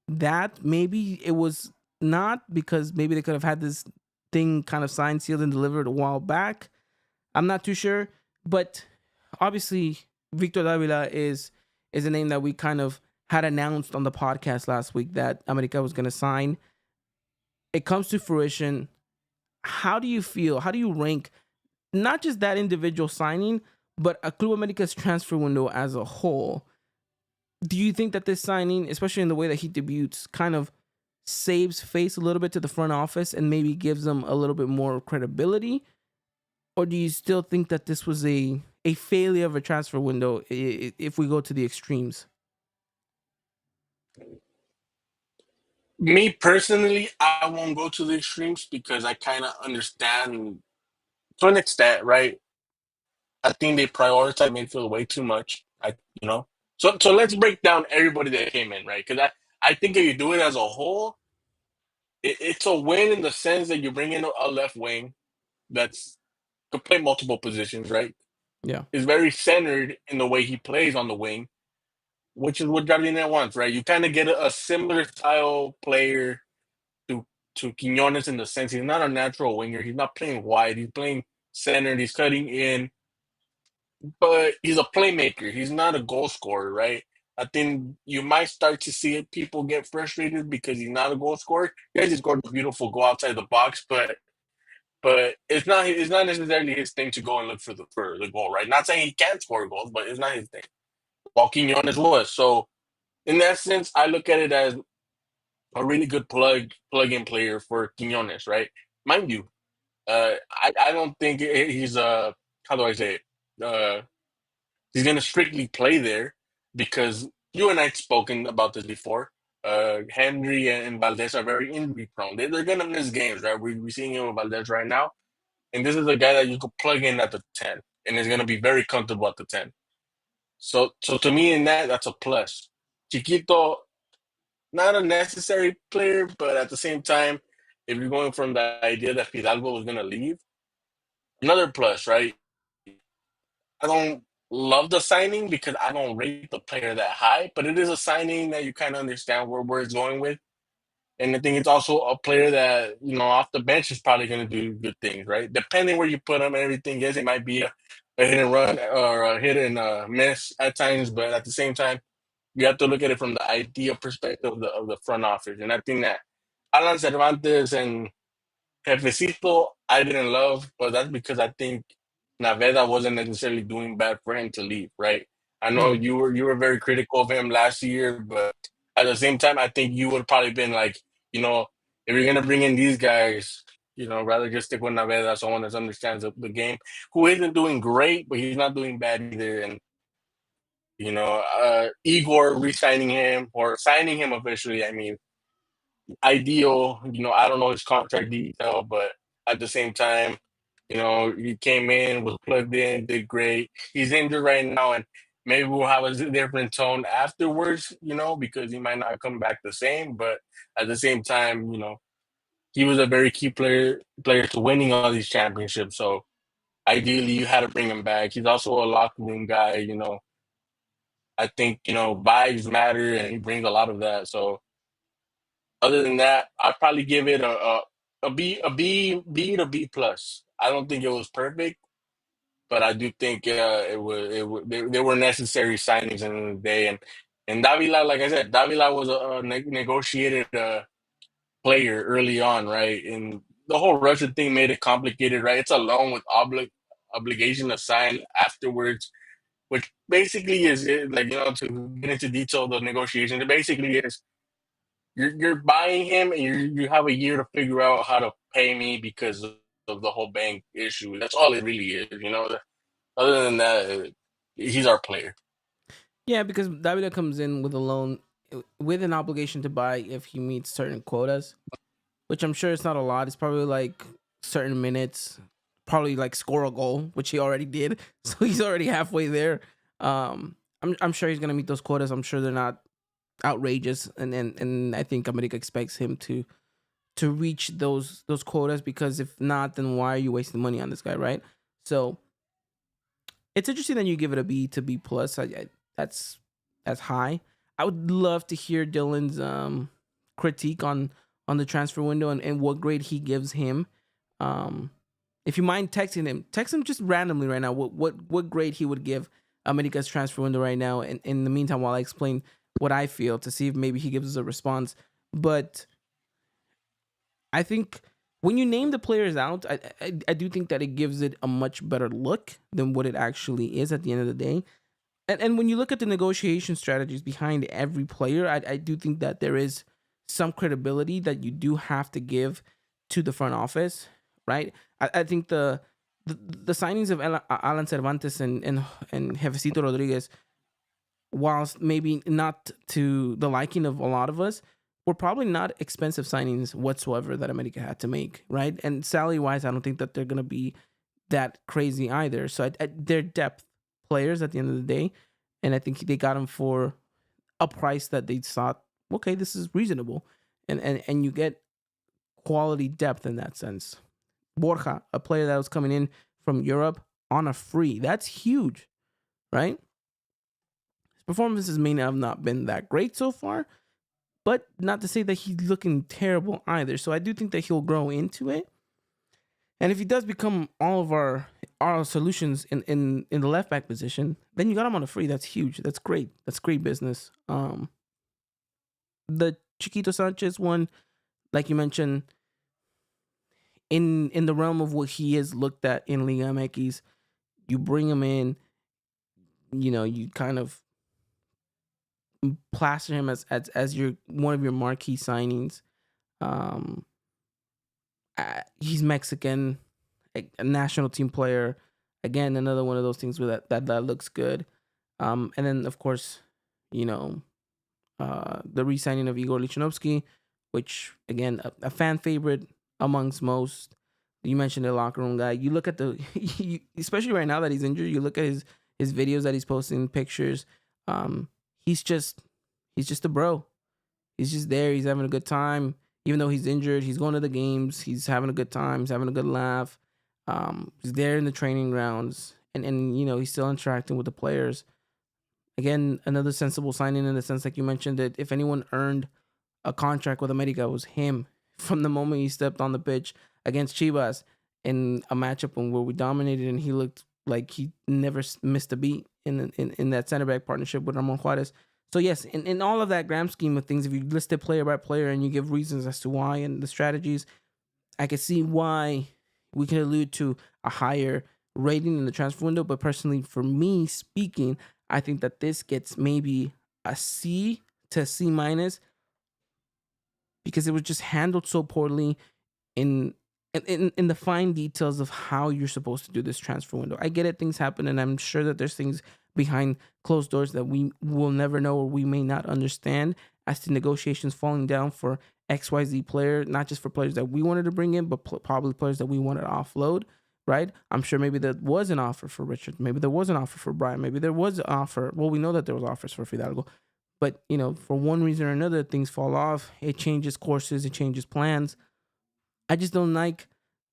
S3: that. Maybe it was not, because maybe they could have had this thing kind of signed, sealed, and delivered a while back. I'm not too sure. But obviously, Victor Davila is a name that we kind of had announced on the podcast last week that America was going to sign. It comes to fruition. How do you feel? How do you rank not just that individual signing, but a Club America's transfer window as a whole? Do you think that this signing, especially in the way that he debuts, kind of saves face a little bit to the front office and maybe gives them a little bit more credibility? Or do you still think that this was a failure of a transfer window if we go to the extremes?
S2: Me personally, I won't go to the extremes because I kind of understand to an extent, right? I think they prioritize midfield way too much. You know. So let's break down everybody that came in, right? Because I think if you do it as a whole, it's a win in the sense that you bring in a left wing that's could play multiple positions, right?
S3: Yeah.
S2: Is very centered in the way he plays on the wing, which is what Jardine wants, right? You kind of get a similar style player to Quinones in the sense he's not a natural winger. He's not playing wide. He's playing centered. He's cutting in, but he's a playmaker. He's not a goal scorer, right? I think you might start to see people get frustrated because he's not a goal scorer. Yeah, he scored a beautiful goal outside the box, but it's not necessarily his thing to go and look for the goal, right? Not saying he can't score goals, but it's not his thing. While Quinones was. So in that sense, I look at it as a really good plug-in player for Quinones, right? Mind you, I don't think he's how do I say it? He's gonna strictly play there because you and I've spoken about this before. Henry and Valdez are very injury prone. They're gonna miss games, right? We're seeing him with Valdez right now, and this is a guy that you could plug in at the 10, and is gonna be very comfortable at the 10. So to me, in that's a plus. Chiquito, not a necessary player, but at the same time, if you're going from the idea that Fidalgo was going to leave, another plus, right? I don't love the signing because I don't rate the player that high, but it is a signing that you kind of understand where it's going with. And I think it's also a player that, off the bench is probably going to do good things, right? Depending where you put him and everything. Yes, it might be a hit and run or a hit and miss at times, but at the same time, you have to look at it from the idea perspective of the front office. And I think that Alan Cervantes and Jefecito, I didn't love, but that's because I think Naveda wasn't necessarily doing bad for him to leave, right? I know
S3: Mm.
S2: you were very critical of him last year, but at the same time, I think you would have probably been like, if you're gonna bring in these guys, rather just stick with Naveda, someone that understands the game, who isn't doing great, but he's not doing bad either. And Igor re-signing him or signing him officially, I mean, ideal. I don't know his contract detail, but at the same time, he came in, was plugged in, did great. He's injured right now, and maybe we'll have a different tone afterwards, because he might not come back the same. But at the same time, he was a very key player to winning all these championships. So ideally, you had to bring him back. He's also a locker room guy. I think vibes matter, and he brings a lot of that. So other than that, I'd probably give it a B plus. I don't think it was perfect, but I do think they were necessary signings in the day. And Davila, like I said, Davila was a negotiated player early on, right? And the whole Russia thing made it complicated, right? It's a loan with obligation to sign afterwards, which basically is like to get into detail of the negotiation. It basically is you're buying him and you have a year to figure out how to pay me because of the whole bank issue. That's all it really is. Other than that, he's our player.
S3: Yeah, because Davila comes in with a loan with an obligation to buy if he meets certain quotas, which I'm sure it's not a lot. It's probably like certain minutes, probably like score a goal, which he already did. So he's already halfway there. I'm sure he's gonna meet those quotas. I'm sure they're not outrageous, and I think America expects him to reach those quotas, because if not, then why are you wasting money on this guy, right? So it's interesting that you give it a B to B plus. That's high. I would love to hear Dylan's critique on the transfer window and what grade he gives him. If you mind texting him, text him just randomly right now what grade he would give America's transfer window right now. And in the meantime, while I explain what I feel, to see if maybe he gives us a response. But I think when you name the players out, I do think that it gives it a much better look than what it actually is at the end of the day. And when you look at the negotiation strategies behind every player, I do think that there is some credibility that you do have to give to the front office, right? I think the signings of Alan Cervantes and Jefecito Rodriguez, whilst maybe not to the liking of a lot of us, were probably not expensive signings whatsoever that America had to make, right? And salary-wise, I don't think that they're going to be that crazy either. So they're depth players at the end of the day, and I think they got them for a price that they thought, okay, this is reasonable, and you get quality depth in that sense. Borja, a player that was coming in from Europe on a free, that's huge, right? His performances may have not been that great so far, but not to say that he's looking terrible either. So I do think that he'll grow into it. And if he does become all of our solutions in the left back position, then you got him on a free. That's huge. That's great. That's great business. The Chiquito Sanchez one, like you mentioned, in the realm of what he is looked at in Liga MX, you bring him in, you kind of plaster him as your one of your marquee signings. He's Mexican, a national team player. Again, another one of those things where that looks good. And then of course, the re-signing of Igor Lichnowsky, which again a fan favorite amongst most. You mentioned the locker room guy. You look at especially right now that he's injured. You look at his videos that he's posting, pictures. He's just a bro. He's just there. He's having a good time. Even though he's injured, he's going to the games. He's having a good time. He's having a good laugh. He's there in the training grounds, and he's still interacting with the players. Again, another sensible signing in the sense, like you mentioned, that if anyone earned a contract with America, it was him. From the moment he stepped on the pitch against Chivas in a matchup where we dominated, and he looked like he never missed a beat in that center back partnership with Ramon Juarez. So yes, in all of that grand scheme of things, if you list it player by player and you give reasons as to why and the strategies, I can see why we can allude to a higher rating in the transfer window. But personally, for me speaking, I think that this gets maybe a C to a C minus, because it was just handled so poorly in the fine details of how you're supposed to do this transfer window. I get it, things happen, and I'm sure that there's things behind closed doors that we will never know or we may not understand as to negotiations falling down for XYZ player, not just for players that we wanted to bring in, but probably players that we wanted to offload. right? I'm sure maybe there was an offer for Richard. Maybe there was an offer for Brian. Maybe there was an offer. Well, we know that there was offers for Fidalgo. But, for one reason or another, things fall off. It changes courses. It changes plans. I just don't like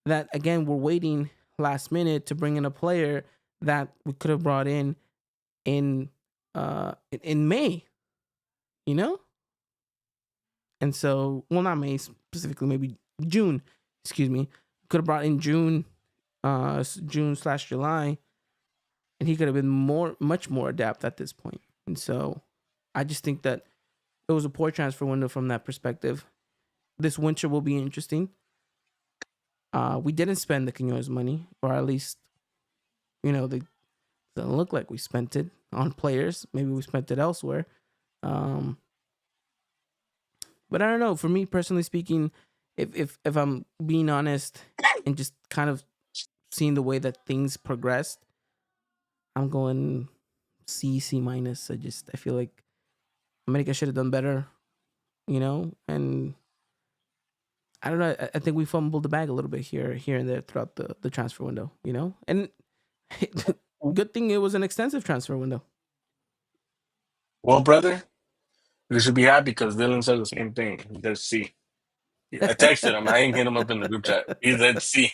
S3: that, again, we're waiting last minute to bring in a player that we could have brought in May, you know? And so, well, not May specifically, maybe June, excuse me. Could have brought in June/July, and he could have been much more adept at this point. And so I just think that it was a poor transfer window from that perspective. This winter will be interesting. We didn't spend the Quinones money, or at least, they doesn't look like we spent it on players. Maybe we spent it elsewhere. But I don't know. For me personally speaking, if I'm being honest and just kind of seeing the way that things progressed, I'm going C minus. I feel like America should have done better, and I don't know. I think we fumbled the bag a little bit here and there throughout the transfer window, and good thing it was an extensive transfer window.
S2: Well, brother, you should be happy because Dylan said the same thing. He said C. I texted him. I ain't hit him up in the group chat. He said C.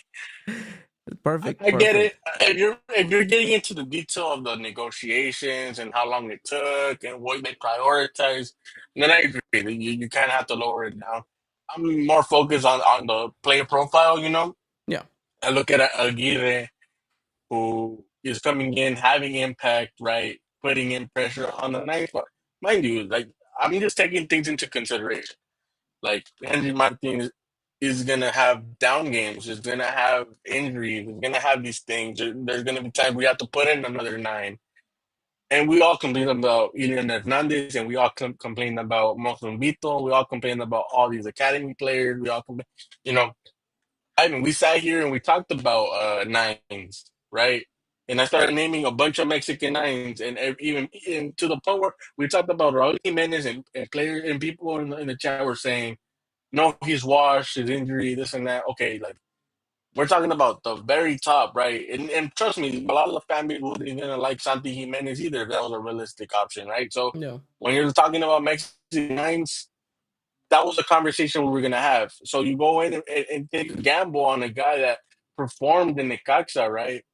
S3: Perfect,
S2: I get it.
S3: perfect.
S2: If you're getting into the detail of the negotiations and how long it took and what they prioritized, then I agree. You kind of have to lower it down. I'm more focused on the player profile.
S3: Yeah,
S2: I look at Aguirre, who is coming in, having impact, right, putting in pressure on the ninth. But mind you, like I'm just taking things into consideration. Like Henry Martin is gonna have down games. Is gonna have injuries. Is gonna have these things. There's gonna be times we have to put in another nine. And we all complain about Ilian Hernandez, and we all complain about Monzumbito. We all complain about all these academy players. We all complain, you know. I mean, we sat here and we talked about nines, right? And I started naming a bunch of Mexican nines, and even to the point where we talked about Raul Jimenez and players and people in the chat were saying no, he's washed, his injury, this and that. Okay, like we're talking about the very top, right? And trust me, a lot of the fan base wasn't even gonna like Santi Jimenez either if that was a realistic option, right? So
S3: no,
S2: when you're talking about Mexican nines, that was a conversation we were gonna have. So you go in and take a gamble on a guy that performed in Necaxa, right?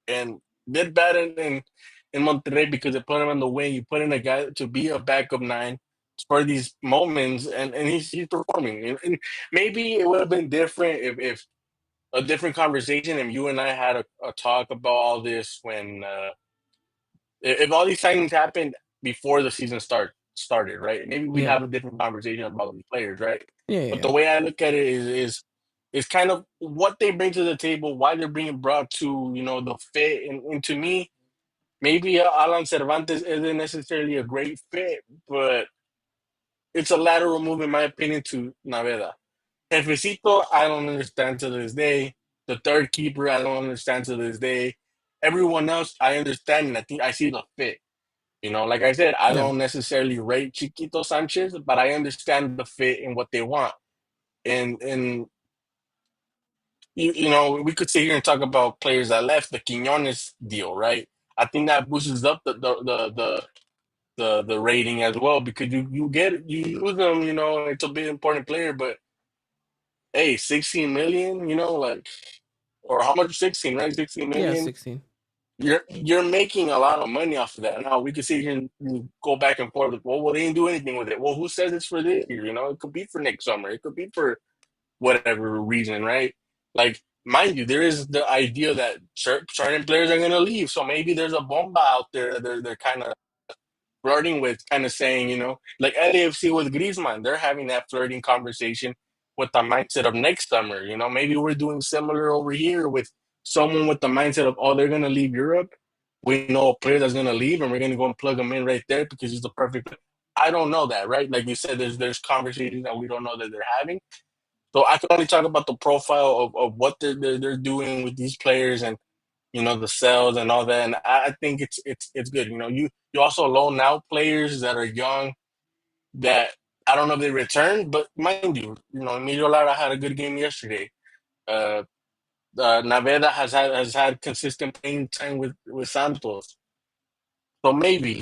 S2: And did bad in Monterrey because they put him on the wing. You put in a guy to be a backup nine for these moments, and he's performing. And maybe it would have been different if a different conversation and you and I had a talk about all this when if all these signings happened before the season started, right? Maybe we'd
S3: yeah,
S2: have a different conversation about the players, right?
S3: yeah,
S2: But
S3: yeah,
S2: the way I look at it is kind of what they bring to the table, why they're being brought to the fit, and to me, maybe Alan Cervantes isn't necessarily a great fit, but it's a lateral move in my opinion to Naveda. Jefecito, I don't understand to this day. The third keeper, I don't understand to this day. Everyone else, I understand, and I think I see the fit. Like I said, I
S3: yeah,
S2: don't necessarily rate Chiquito Sanchez, but I understand the fit and what they want. And we could sit here and talk about players that left the Quinones deal, right? I think that boosts up the rating as well because you lose them, it's a big important player, but hey, 16 million, like or how much 16, right? 16
S3: yeah.
S2: million.
S3: 16.
S2: You're making a lot of money off of that. Now we could sit here and go back and forth. Like, well, they didn't do anything with it. Well, who says it's for this year? It could be for next summer. It could be for whatever reason, right? Like, mind you, there is the idea that certain players are going to leave. So maybe there's a bomba out there that they're kind of flirting with, kind of saying, like LAFC with Griezmann, they're having that flirting conversation with the mindset of next summer. Maybe we're doing similar over here with someone with the mindset of, oh, they're going to leave Europe. We know a player that's going to leave, and we're going to go and plug him in right there because he's the perfect. I don't know that, right? Like you said, there's conversations that we don't know that they're having. So I can only talk about the profile of what they're doing with these players and the sales and all that. And I think it's good. You also loan out players that are young that I don't know if they return, but mind you, Emilio Lara had a good game yesterday. Uh, Naveda has had consistent playing time with Santos. So maybe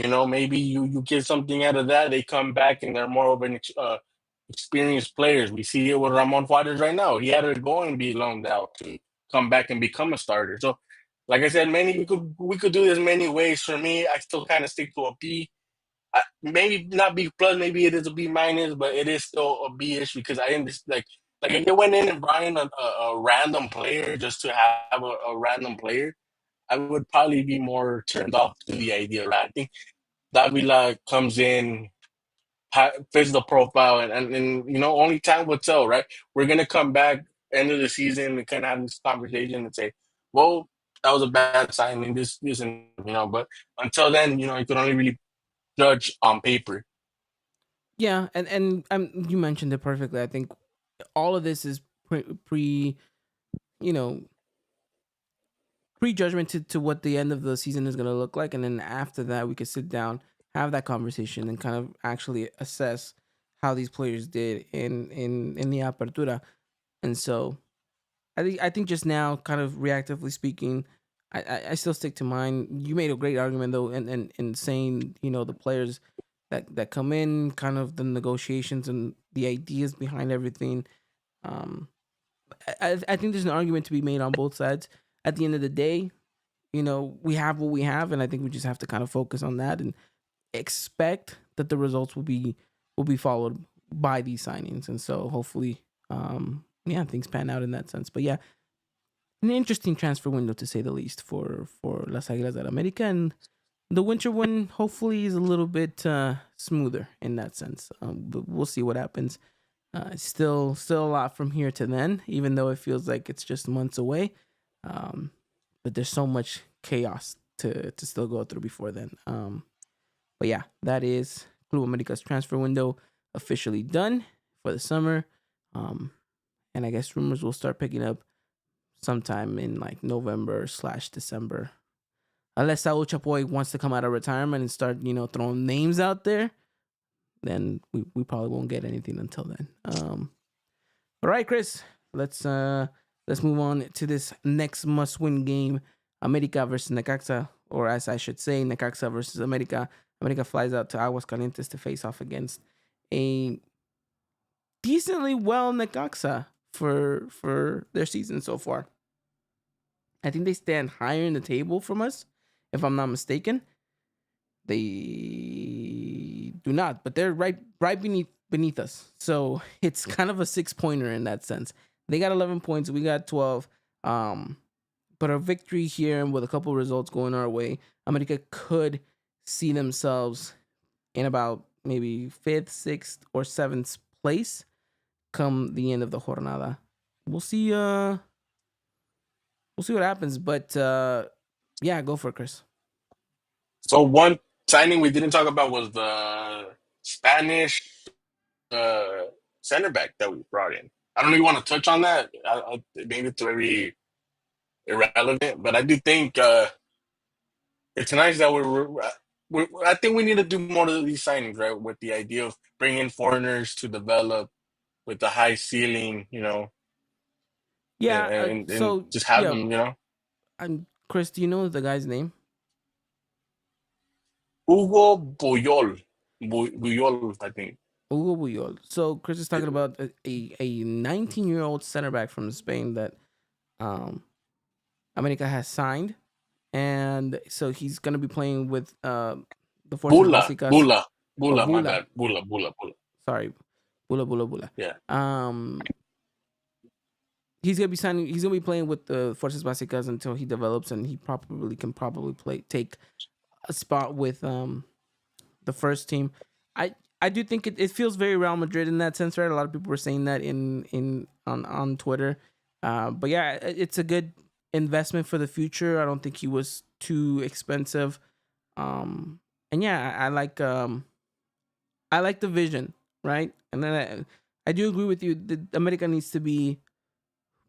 S2: you get something out of that. They come back and they're more of an experienced players. We see it with Ramon Juarez right now. He had to go and be loaned out to come back and become a starter. So, like I said, we could do this many ways. For me, I still kind of stick to a B. Maybe not B plus, maybe it is a B minus, but it is still a B ish because I understand like if they went in and brought in a random player just to have a random player, I would probably be more turned off to the idea. Right? I think Davila comes in, fits the profile, and only time will tell, right? We're gonna come back end of the season and kind of have this conversation and say, well, that was a bad signing. This, and. But until then, you can only really judge on paper.
S3: Yeah, and you mentioned it perfectly. I think all of this is you know prejudgment to what the end of the season is going to look like, and then after that we could sit down, have that conversation, and kind of actually assess how these players did in the apertura. And so I think just now, kind of reactively speaking, I still stick to mine. You made a great argument though, in saying the players that come in, kind of the negotiations and the ideas behind everything. Um, I think there's an argument to be made on both sides. At the end of the day, we have what we have, and I think we just have to kind of focus on that and expect that the results will be followed by these signings. And so hopefully, yeah, things pan out in that sense. But yeah, an interesting transfer window to say the least for Las Águilas del América, and the winter one hopefully is a little bit smoother in that sense. But we'll see what happens. Still a lot from here to then, even though it feels like it's just months away. But there's so much chaos to still go through before then. But yeah, that is Club America's transfer window officially done for the summer. And I guess rumors will start picking up sometime in like November/December. Unless Saul Chapoy wants to come out of retirement and start, throwing names out there, then we probably won't get anything until then. All right, Chris, let's move on to this next must-win game: America versus Necaxa, or as I should say, Necaxa versus America. America flies out to Aguascalientes to face off against a decently well Necaxa for their season so far. I think they stand higher in the table from us, if I'm not mistaken. They do not, but they're right beneath us. So it's kind of a 6-pointer in that sense. They got 11 points, we got 12. But a victory here and with a couple results going our way, America could see themselves in about maybe 5th, 6th, or 7th place come the end of the jornada. We'll see. We'll see what happens. But yeah, go for it, Chris.
S2: So one signing we didn't talk about was the Spanish uh, center back that we brought in. I don't know if you want to touch on that. Maybe it's very irrelevant, but I do think it's nice that I think we need to do more of these signings, right? With the idea of bringing foreigners to develop with the high ceiling,
S3: Yeah.
S2: and
S3: So
S2: just have
S3: yeah,
S2: them.
S3: Chris. Do you know the guy's name?
S2: Hugo Buyol, I think.
S3: Hugo Buyol. So Chris is talking about a 19-year-old center back from Spain that America has signed, and so he's gonna be playing with the Fuerzas Básicas. Oh,
S2: Bula, my
S3: Bula.
S2: bad. Bula.
S3: Sorry, Bula.
S2: Yeah.
S3: He's gonna be signing. He's gonna be playing with the Fuerzas Básicas until he develops, and he can take a spot with the first team. I do think it feels very Real Madrid in that sense, right? A lot of people were saying that on Twitter. But yeah, it's a good investment for the future. I don't think he was too expensive. And yeah, I like the vision, right? And then I do agree with you that America needs to be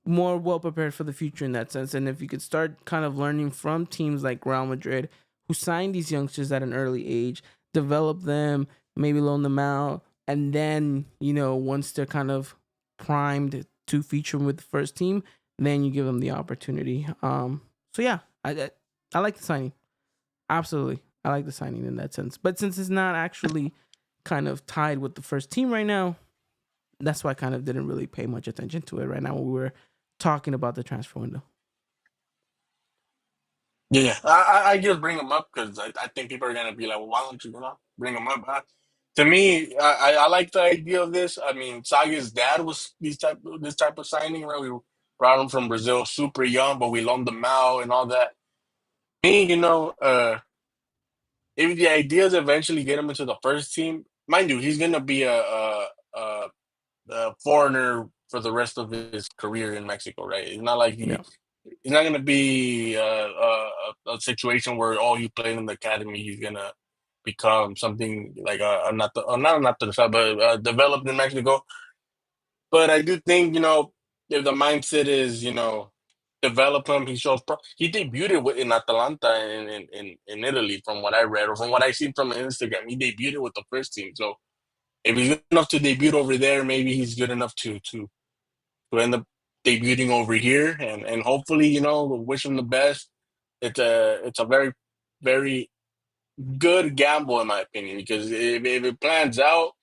S3: more well prepared for the future in that sense. And if you could start kind of learning from teams like Real Madrid, who signed these youngsters at an early age, develop them, maybe loan them out, and then once they're kind of primed to feature with the first team, then you give him the opportunity. So yeah, I like the signing. Absolutely, I like the signing in that sense. But since it's not actually kind of tied with the first team right now, that's why I kind of didn't really pay much attention to it right now when we were talking about the transfer window.
S2: Yeah, I just bring him up because I think people are gonna be like, well, why don't you bring him up? To me, I like the idea of this. I mean, Saga's dad was this type of signing, right? We brought him from Brazil, super young, but we loaned him out and all that. Me, if the idea is eventually get him into the first team, mind you, he's gonna be a, a foreigner for the rest of his career in Mexico, right? It's not like
S3: Yeah,
S2: it's not gonna be a situation where he played in the academy, he's gonna become something like not not the side, but developed in Mexico. But I do think if the mindset is develop him, he debuted in Atalanta in Italy, from what I read or from what I seen from Instagram. He debuted with the first team, so if he's good enough to debut over there, maybe he's good enough to end up debuting over here, and hopefully, wish him the best. It's a very very good gamble in my opinion, because if it plans out,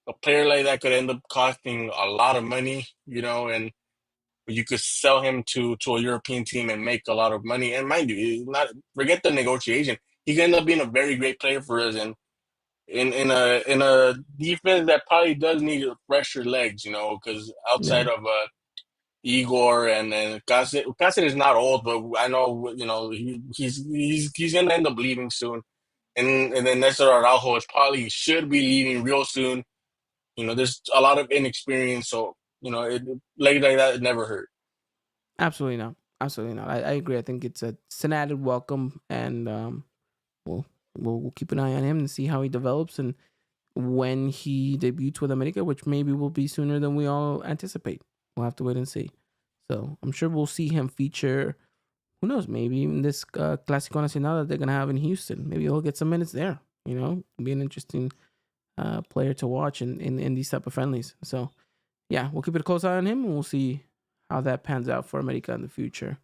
S2: a player like that could end up costing a lot of money, and you could sell him to a European team and make a lot of money. And mind you, not forget the negotiation. He could end up being a very great player for us, and in a defense that probably does need fresher legs, because
S3: yeah,
S2: outside of Igor and Cáceres is not old, but I know he's gonna end up leaving soon, and then Nestor Araujo is probably should be leaving real soon. There's a lot of inexperience, so like that it never hurt.
S3: absolutely not. Absolutely not. I agree. I think it's an added welcome, and we'll, we'll keep an eye on him and see how he develops and when he debuts with America, which maybe will be sooner than we all anticipate. We'll have to wait and see. So I'm sure we'll see him feature. Who knows? Maybe even this Clasico Nacional that they're gonna have in Houston. Maybe he'll get some minutes there. Be an interesting player to watch in these type of friendlies. So yeah, we'll keep it a close eye on him, and we'll see how that pans out for America in the future.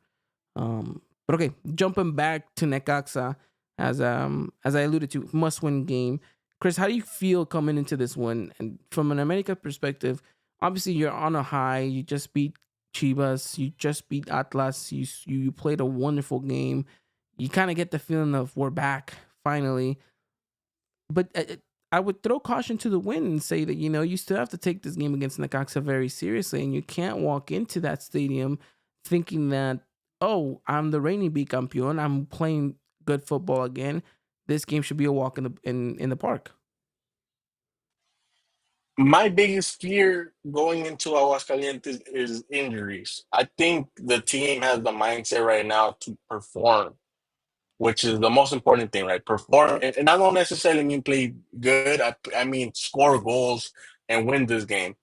S3: But okay, jumping back to Necaxa, as I alluded to, must win game. Chris, how do you feel coming into this one? And from an America perspective, obviously you're on a high. You just beat Chivas. You just beat Atlas. You played a wonderful game. You kind of get the feeling of we're back finally. But I would throw caution to the wind and say that you still have to take this game against Necaxa very seriously, and you can't walk into that stadium thinking that, oh, I'm the reigning bicampeon, I'm playing good football again. This game should be a walk in the park.
S2: My biggest fear going into Aguascalientes is injuries. I think the team has the mindset right now to perform, which is the most important thing, right? Perform, and I don't necessarily mean play good. I mean score goals and win this game.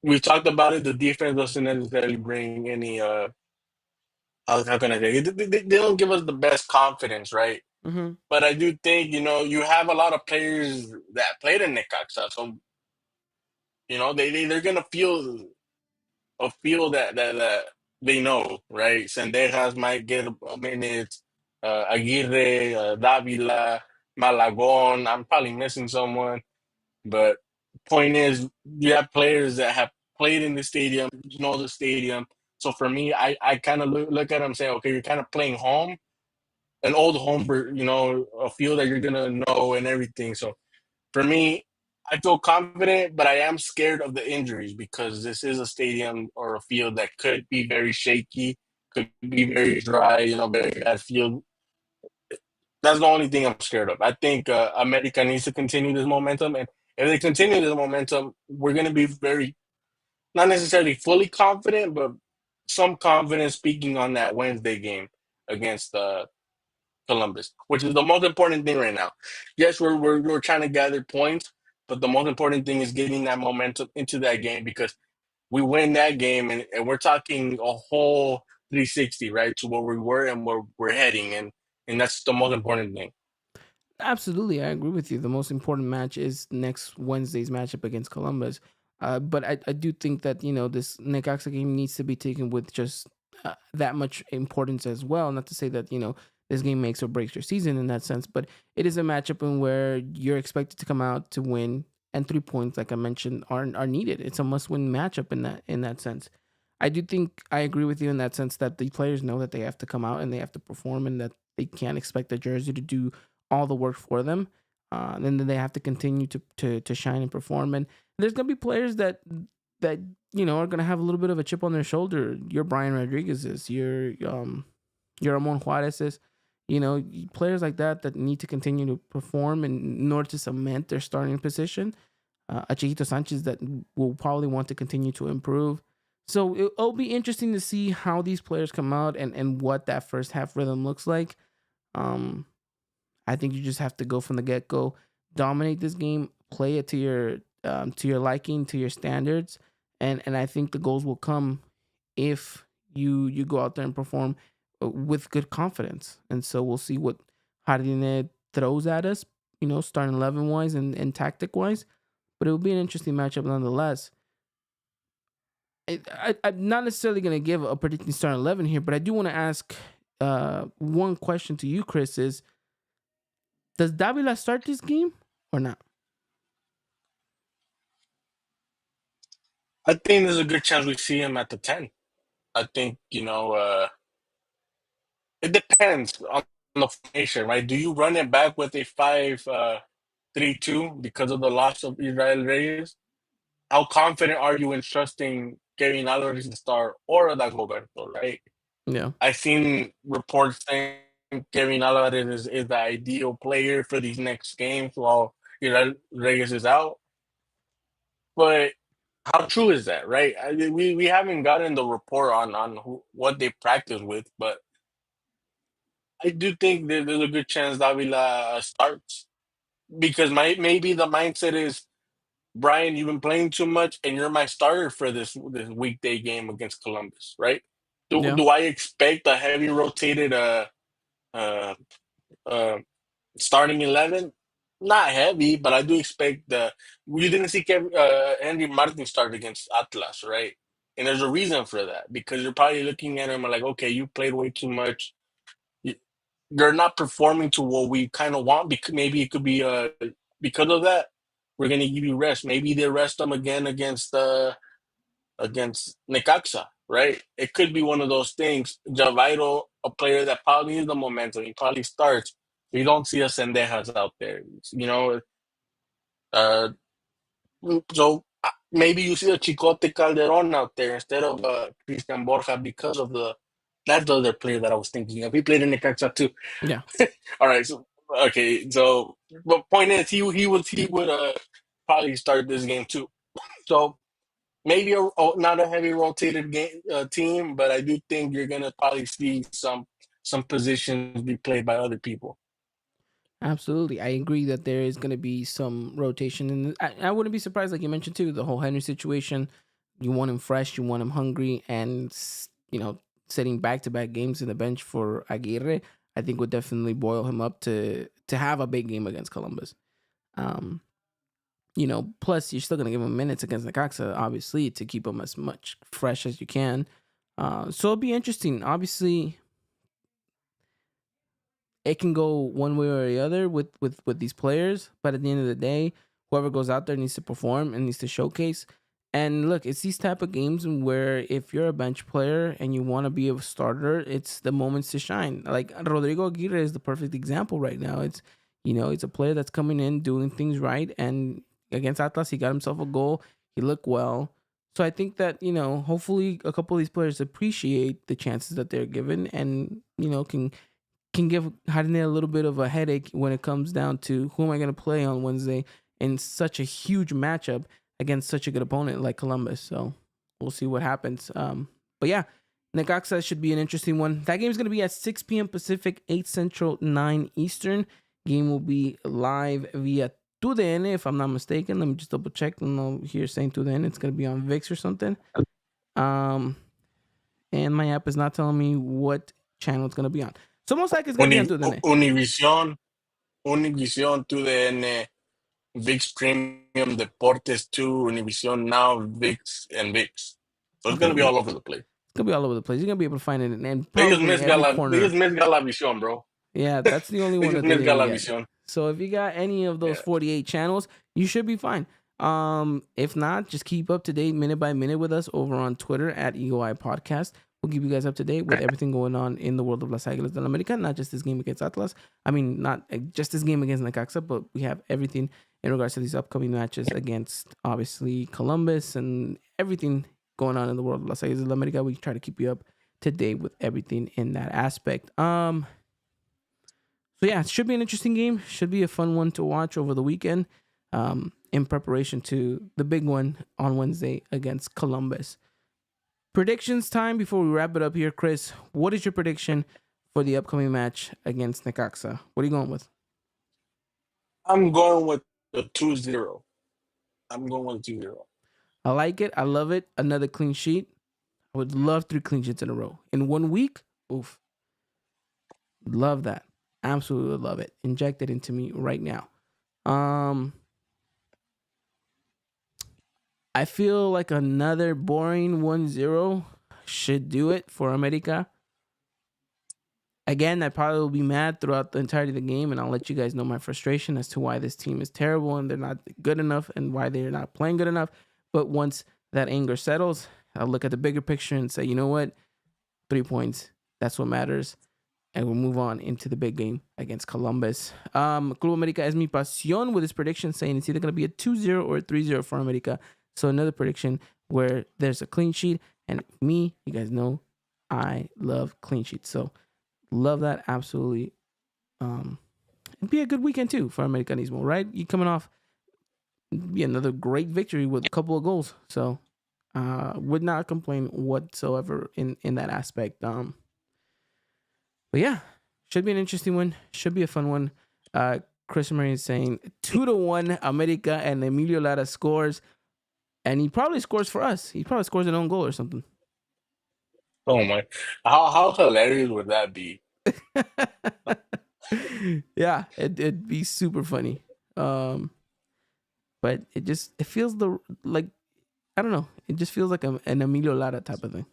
S2: We talked about it. The defense doesn't necessarily bring any. How can I say? They don't give us the best confidence, right?
S3: Mm-hmm.
S2: But I do think you have a lot of players that played in Necaxa, so they're gonna feel that they know, right? Sendejas might get a minute, Aguirre, Davila, Malagon. I'm probably missing someone, but point is, you have players that have played in the stadium, the stadium. So for me, I kind of look at them and say, okay, you're kind of playing home, an old home, for a field that you're gonna know and everything. So for me, I feel confident, but I am scared of the injuries, because this is a stadium or a field that could be very shaky, could be very dry, very bad field. That's the only thing I'm scared of. I think America needs to continue this momentum, and if they continue this momentum, we're going to be very, not necessarily fully confident, but some confidence speaking on that Wednesday game against Columbus, which is the most important thing right now. Yes, we're trying to gather points, but the most important thing is getting that momentum into that game, because we win that game, and we're talking a whole 360, right, to where we were and where we're heading, and that's the most important thing.
S3: Absolutely, I agree with you. The most important match is next Wednesday's matchup against Columbus. But I do think that this Necaxa game needs to be taken with just that much importance as well. Not to say that this game makes or breaks your season in that sense, but it is a matchup in where you're expected to come out to win, and 3 points, like I mentioned, are needed. It's a must-win matchup in that sense. I do think I agree with you in that sense that the players know that they have to come out and they have to perform, and that they can't expect the jersey to do all the work for them. And then they have to continue to shine and perform. And there's gonna be players that are gonna have a little bit of a chip on their shoulder. Your Brian Rodriguez's, your Ramon Juarez's, players like that need to continue to perform in order to cement their starting position. A Chiquito Sanchez that will probably want to continue to improve. So it'll be interesting to see how these players come out and what that first half rhythm looks like. I think you just have to go from the get go, dominate this game, play it to your liking, to your standards, and I think the goals will come if you go out there and perform with good confidence. And so we'll see what Jardine throws at us, starting 11 wise and tactic wise. But it will be an interesting matchup nonetheless. I'm not necessarily going to give a predicting starting 11 here, but I do want to ask one question to you, Chris, is does Davila start this game or not?
S2: I think there's a good chance we see him at the 10. I think, it depends on the formation, right? Do you run it back with a 5-3-2 because of the loss of Israel Reyes? How confident are you in trusting Kevin Alvarez to start or Dagoberto, right?
S3: Yeah.
S2: I've seen reports saying Kevin Alvarez is the ideal player for these next games while Israel Reyes is out. But how true is that, right? We haven't gotten the report on what they practice with, but I do think there's a good chance Davila starts because maybe the mindset is, Brian, you've been playing too much, and you're my starter for this weekday game against Columbus, right? Do
S3: Yeah.
S2: do I expect a heavy rotated uh, uh, starting 11? Not heavy, but I do expect the. You didn't see Henry Martin start against Atlas, right? And there's a reason for that because you're probably looking at him like, okay, you played way too much. You're not performing to what we kind of want. Because maybe it could be because of that. We're gonna give you rest. Maybe they rest them again against Necaxa, right? It could be one of those things. Javairo, a player that probably needs the momentum, he probably starts. You don't see a Sendejas out there, uh, so maybe you see a Chicote Calderon out there instead of Christian Borja because of that's the other player that I was thinking of. He played in Necaxa too.
S3: Yeah.
S2: All right, so okay, so but point is he would probably start this game too. So maybe not a heavy rotated game team, but I do think you're gonna probably see some positions be played by other people.
S3: Absolutely. I agree that there is going to be some rotation. And I wouldn't be surprised, like you mentioned, too, the whole Henry situation. You want him fresh, you want him hungry, and, setting back to back games in the bench for Aguirre, I think would definitely boil him up to have a big game against Columbus. Um, plus you're still going to give him minutes against Necaxa, obviously, to keep him as much fresh as you can. So it'll be interesting. Obviously, it can go one way or the other with these players, but at the end of the day, whoever goes out there needs to perform and needs to showcase. And look, it's these type of games where if you're a bench player and you want to be a starter, it's the moments to shine. Like Rodrigo Aguirre is the perfect example right now. It's a player that's coming in doing things right, and against Atlas he got himself a goal. He looked well. So I think that, hopefully a couple of these players appreciate the chances that they're given and, can give Jardine a little bit of a headache when it comes down to who am I going to play on Wednesday in such a huge matchup against such a good opponent like Columbus. So we'll see what happens. But yeah, Necaxa should be an interesting one. That game is going to be at 6 p.m. Pacific, 8 Central, 9 Eastern. Game will be live via TUDN, if I'm not mistaken. Let me just double check. I'm here saying TUDN. It's going to be on VIX or something. And my app is not telling me what channel it's going to be on. So most likely it's going to be on TUDN.
S2: Univision, TUDN, VIX Premium, Deportes 2, Univision Now, VIX, and VIX. So it's
S3: Okay,
S2: gonna be all over the place.
S3: it's gonna be all over the place. You're gonna be able to find it in
S2: They just
S3: probably every corner.
S2: miss Galavisión, bro.
S3: Yeah, that's the only
S2: They
S3: one
S2: just
S3: that they
S2: miss
S3: didn't get.
S2: Galavisión.
S3: So if you got any of those
S2: Yeah.
S3: 48 channels, you should be fine. If not, just keep up to date minute by minute with us over on Twitter at EOI Podcast. We'll keep you guys up to date with everything going on in the world of Las Águilas del América, not just this game against Atlas. I mean, not just this game against Necaxa, but we have everything in regards to these upcoming matches against, obviously, Columbus and everything going on in the world of Las Águilas del América. We try to keep you up to date with everything in that aspect. So yeah, it should be an interesting game. Should be a fun one to watch over the weekend, in preparation to the big one on Wednesday against Columbus. Predictions time before we wrap it up here, Chris. What is your prediction for the upcoming match against Necaxa? What are you going with?
S2: I'm going with the 2-0. I'm going with 2-0.
S3: I like it. I love it. Another clean sheet. I would love 3 clean sheets in a row in 1 week. Oof. Love that. Absolutely love it. Inject it into me right now. I feel like another boring 1-0 should do it for America. Again, I probably will be mad throughout the entirety of the game, and I'll let you guys know my frustration as to why this team is terrible and they're not good enough and why they're not playing good enough. But once that anger settles, I'll look at the bigger picture and say, you know what? 3 points. That's what matters. And we'll move on into the big game against Columbus. Club America es mi pasión with his prediction saying it's either going to be a 2-0 or a 3-0 for America. So another prediction where there's a clean sheet. And me, you guys know, I love clean sheets. So love that. Absolutely. It'd be a good weekend too for Americanismo, right? You coming off be another great victory with a couple of goals. So would not complain whatsoever in that aspect. But yeah, should be an interesting one. Should be a fun one. Chris Murray is saying 2-1 America and Emilio Lara scores. And he probably scores for us. He probably scores an own goal or something.
S2: Oh my! How hilarious would that be?
S3: Yeah, it'd be super funny. But it feels like I don't know. It just feels like an Emilio Lara type of thing.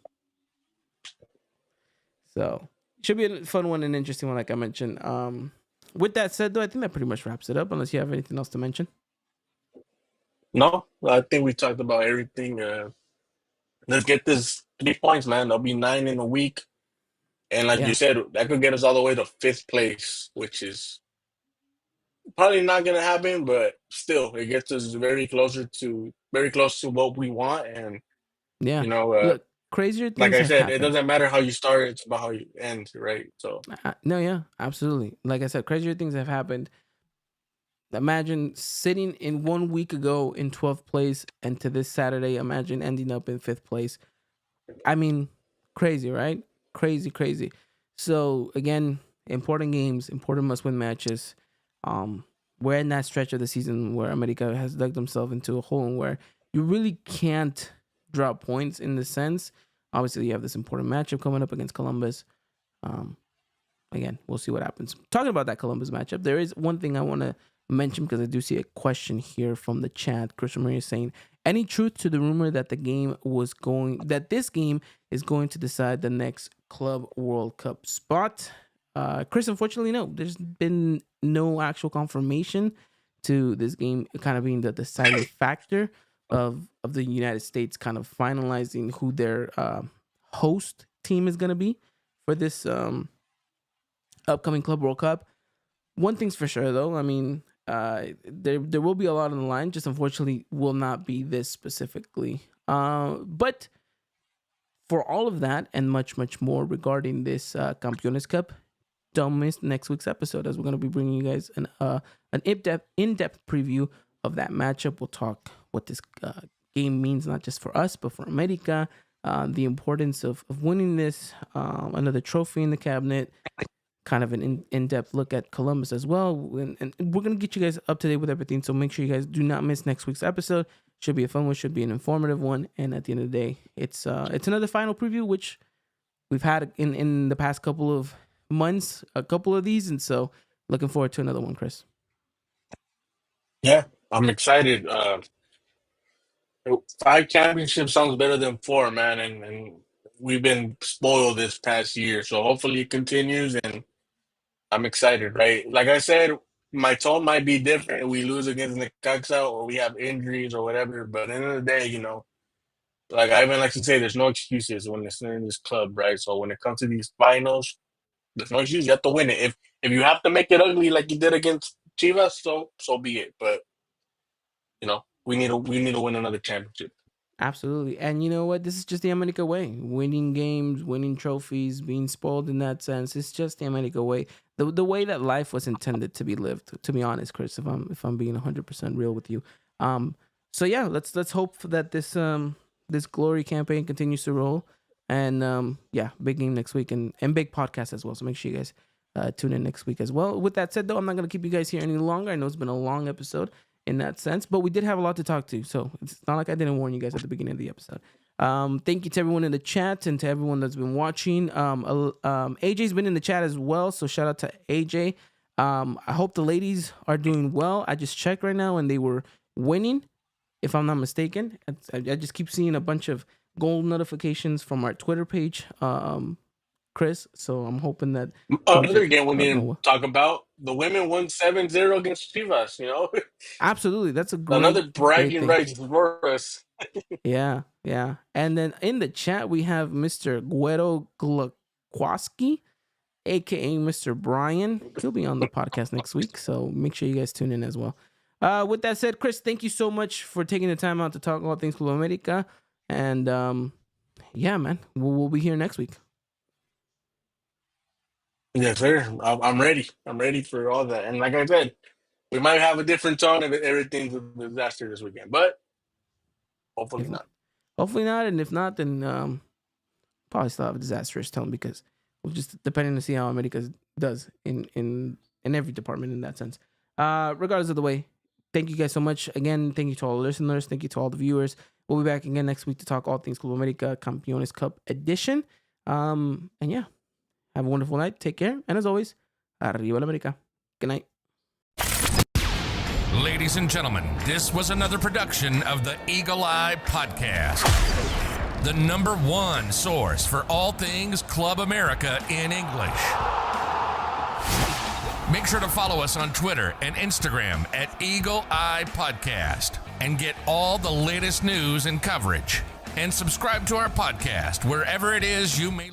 S3: So should be a fun one, an interesting one, like I mentioned. With that said, though, I think that pretty much wraps it up. Unless you have anything else to mention.
S2: No, I think we talked about everything. Let's get this 3 points, man. There'll be 9 in a week, and like
S3: Yeah.
S2: you said, that could get us all the way to 5th place, which is probably not gonna happen, but still, it gets us very close to what we want. And
S3: Yeah.
S2: you know,
S3: Look, crazier
S2: like
S3: things
S2: I
S3: have
S2: said, it
S3: happened.
S2: doesn't matter how you start; it's about how you end, right? So
S3: No, yeah, absolutely. Like I said, crazier things have happened. Imagine sitting in 1 week ago in 12th place, and to this Saturday, imagine ending up in 5th place. I mean, crazy, right? Crazy. So again, important games, important must-win matches. We're in that stretch of the season where America has dug themselves into a hole and where you really can't drop points in the sense. Obviously, you have this important matchup coming up against Columbus. Again, we'll see what happens. Talking about that Columbus matchup, there is one thing I want to mention because I do see a question here from the chat. Chris Maria is saying, any truth to the rumor that this game is going to decide the next Club World Cup spot? Chris, unfortunately, no. There's been no actual confirmation to this game kind of being the deciding factor of the United States kind of finalizing who their host team is going to be for this upcoming Club World Cup. One thing's for sure, though. I mean, there will be a lot on the line. Just unfortunately, will not be this specifically. But for all of that and much more regarding this Campeones Cup, don't miss next week's episode as we're going to be bringing you guys an in-depth preview of that matchup. We'll talk what this game means not just for us but for America, the importance of winning this, another trophy in the cabinet, kind of an in-depth look at Columbus as well. And we're going to get you guys up to date with everything. So make sure you guys do not miss next week's episode. Should be a fun one. Should be an informative one. And at the end of the day, it's another final preview, which we've had in the past couple of months, a couple of these. And so looking forward to another one, Chris.
S2: yeah, I'm excited. 5 championships sounds better than four, man, and we've been spoiled this past year. So hopefully it continues, and I'm excited. Right, like I said, my tone might be different if we lose against Necaxa or we have injuries or whatever. But at the end of the day, like I even like to say, there's no excuses when it's in this club, right? So when it comes to these finals, there's no excuse. You have to win it. If you have to make it ugly like you did against Chivas, so be it. But we need to win another championship.
S3: Absolutely. And you know what? This is just the America way. Winning games, winning trophies, being spoiled in that sense. It's just the America way. The way that life was intended to be lived, to be honest, Chris, if I'm being 100% real with you. So yeah, let's hope that this glory campaign continues to roll. And yeah, big game next week and big podcast as well. So make sure you guys tune in next week as well. With that said though, I'm not gonna keep you guys here any longer. I know it's been a long episode in that sense, but we did have a lot to talk to, so it's not like I didn't warn you guys at the beginning of the episode. Thank you to everyone in the chat and to everyone that's been watching. AJ's been in the chat as well, so shout out to AJ. I hope the ladies are doing well. I just checked right now and they were winning, if I'm not mistaken. I just keep seeing a bunch of gold notifications from our Twitter page, Chris, so I'm hoping that things
S2: Another
S3: are
S2: game we
S3: going
S2: didn't
S3: well.
S2: talk about: the women won 7-0 against Chivas.
S3: Absolutely, that's a
S2: Another
S3: great
S2: bragging
S3: thing.
S2: rights for us.
S3: Yeah, yeah. And then in the chat, we have Mr. Guero Glakowski, aka Mr. Brian. He'll be on the podcast next week, so make sure you guys tune in as well. With that said, Chris, thank you so much for taking the time out to talk about things Club America. And yeah, man, we'll be here next week.
S2: Yes, sir. I'm ready. I'm ready for all that. And like I said, we might have a different tone if everything's a disaster this weekend, but hopefully
S3: If not,
S2: not.
S3: hopefully not. And if not, then probably still have a disastrous tone because we'll just depending to see how America does in every department in that sense. Regardless of the way, thank you guys so much. Again, thank you to all the listeners. Thank you to all the viewers. We'll be back again next week to talk all things Club America Campeones Cup edition. And yeah, have a wonderful night. Take care. And as always, Arriba la America. Good night.
S4: Ladies and gentlemen, this was another production of the Eagle Eye Podcast, the #1 source for all things Club America in English. Make sure to follow us on Twitter and Instagram at Eagle Eye Podcast and get all the latest news and coverage. And subscribe to our podcast wherever it is you may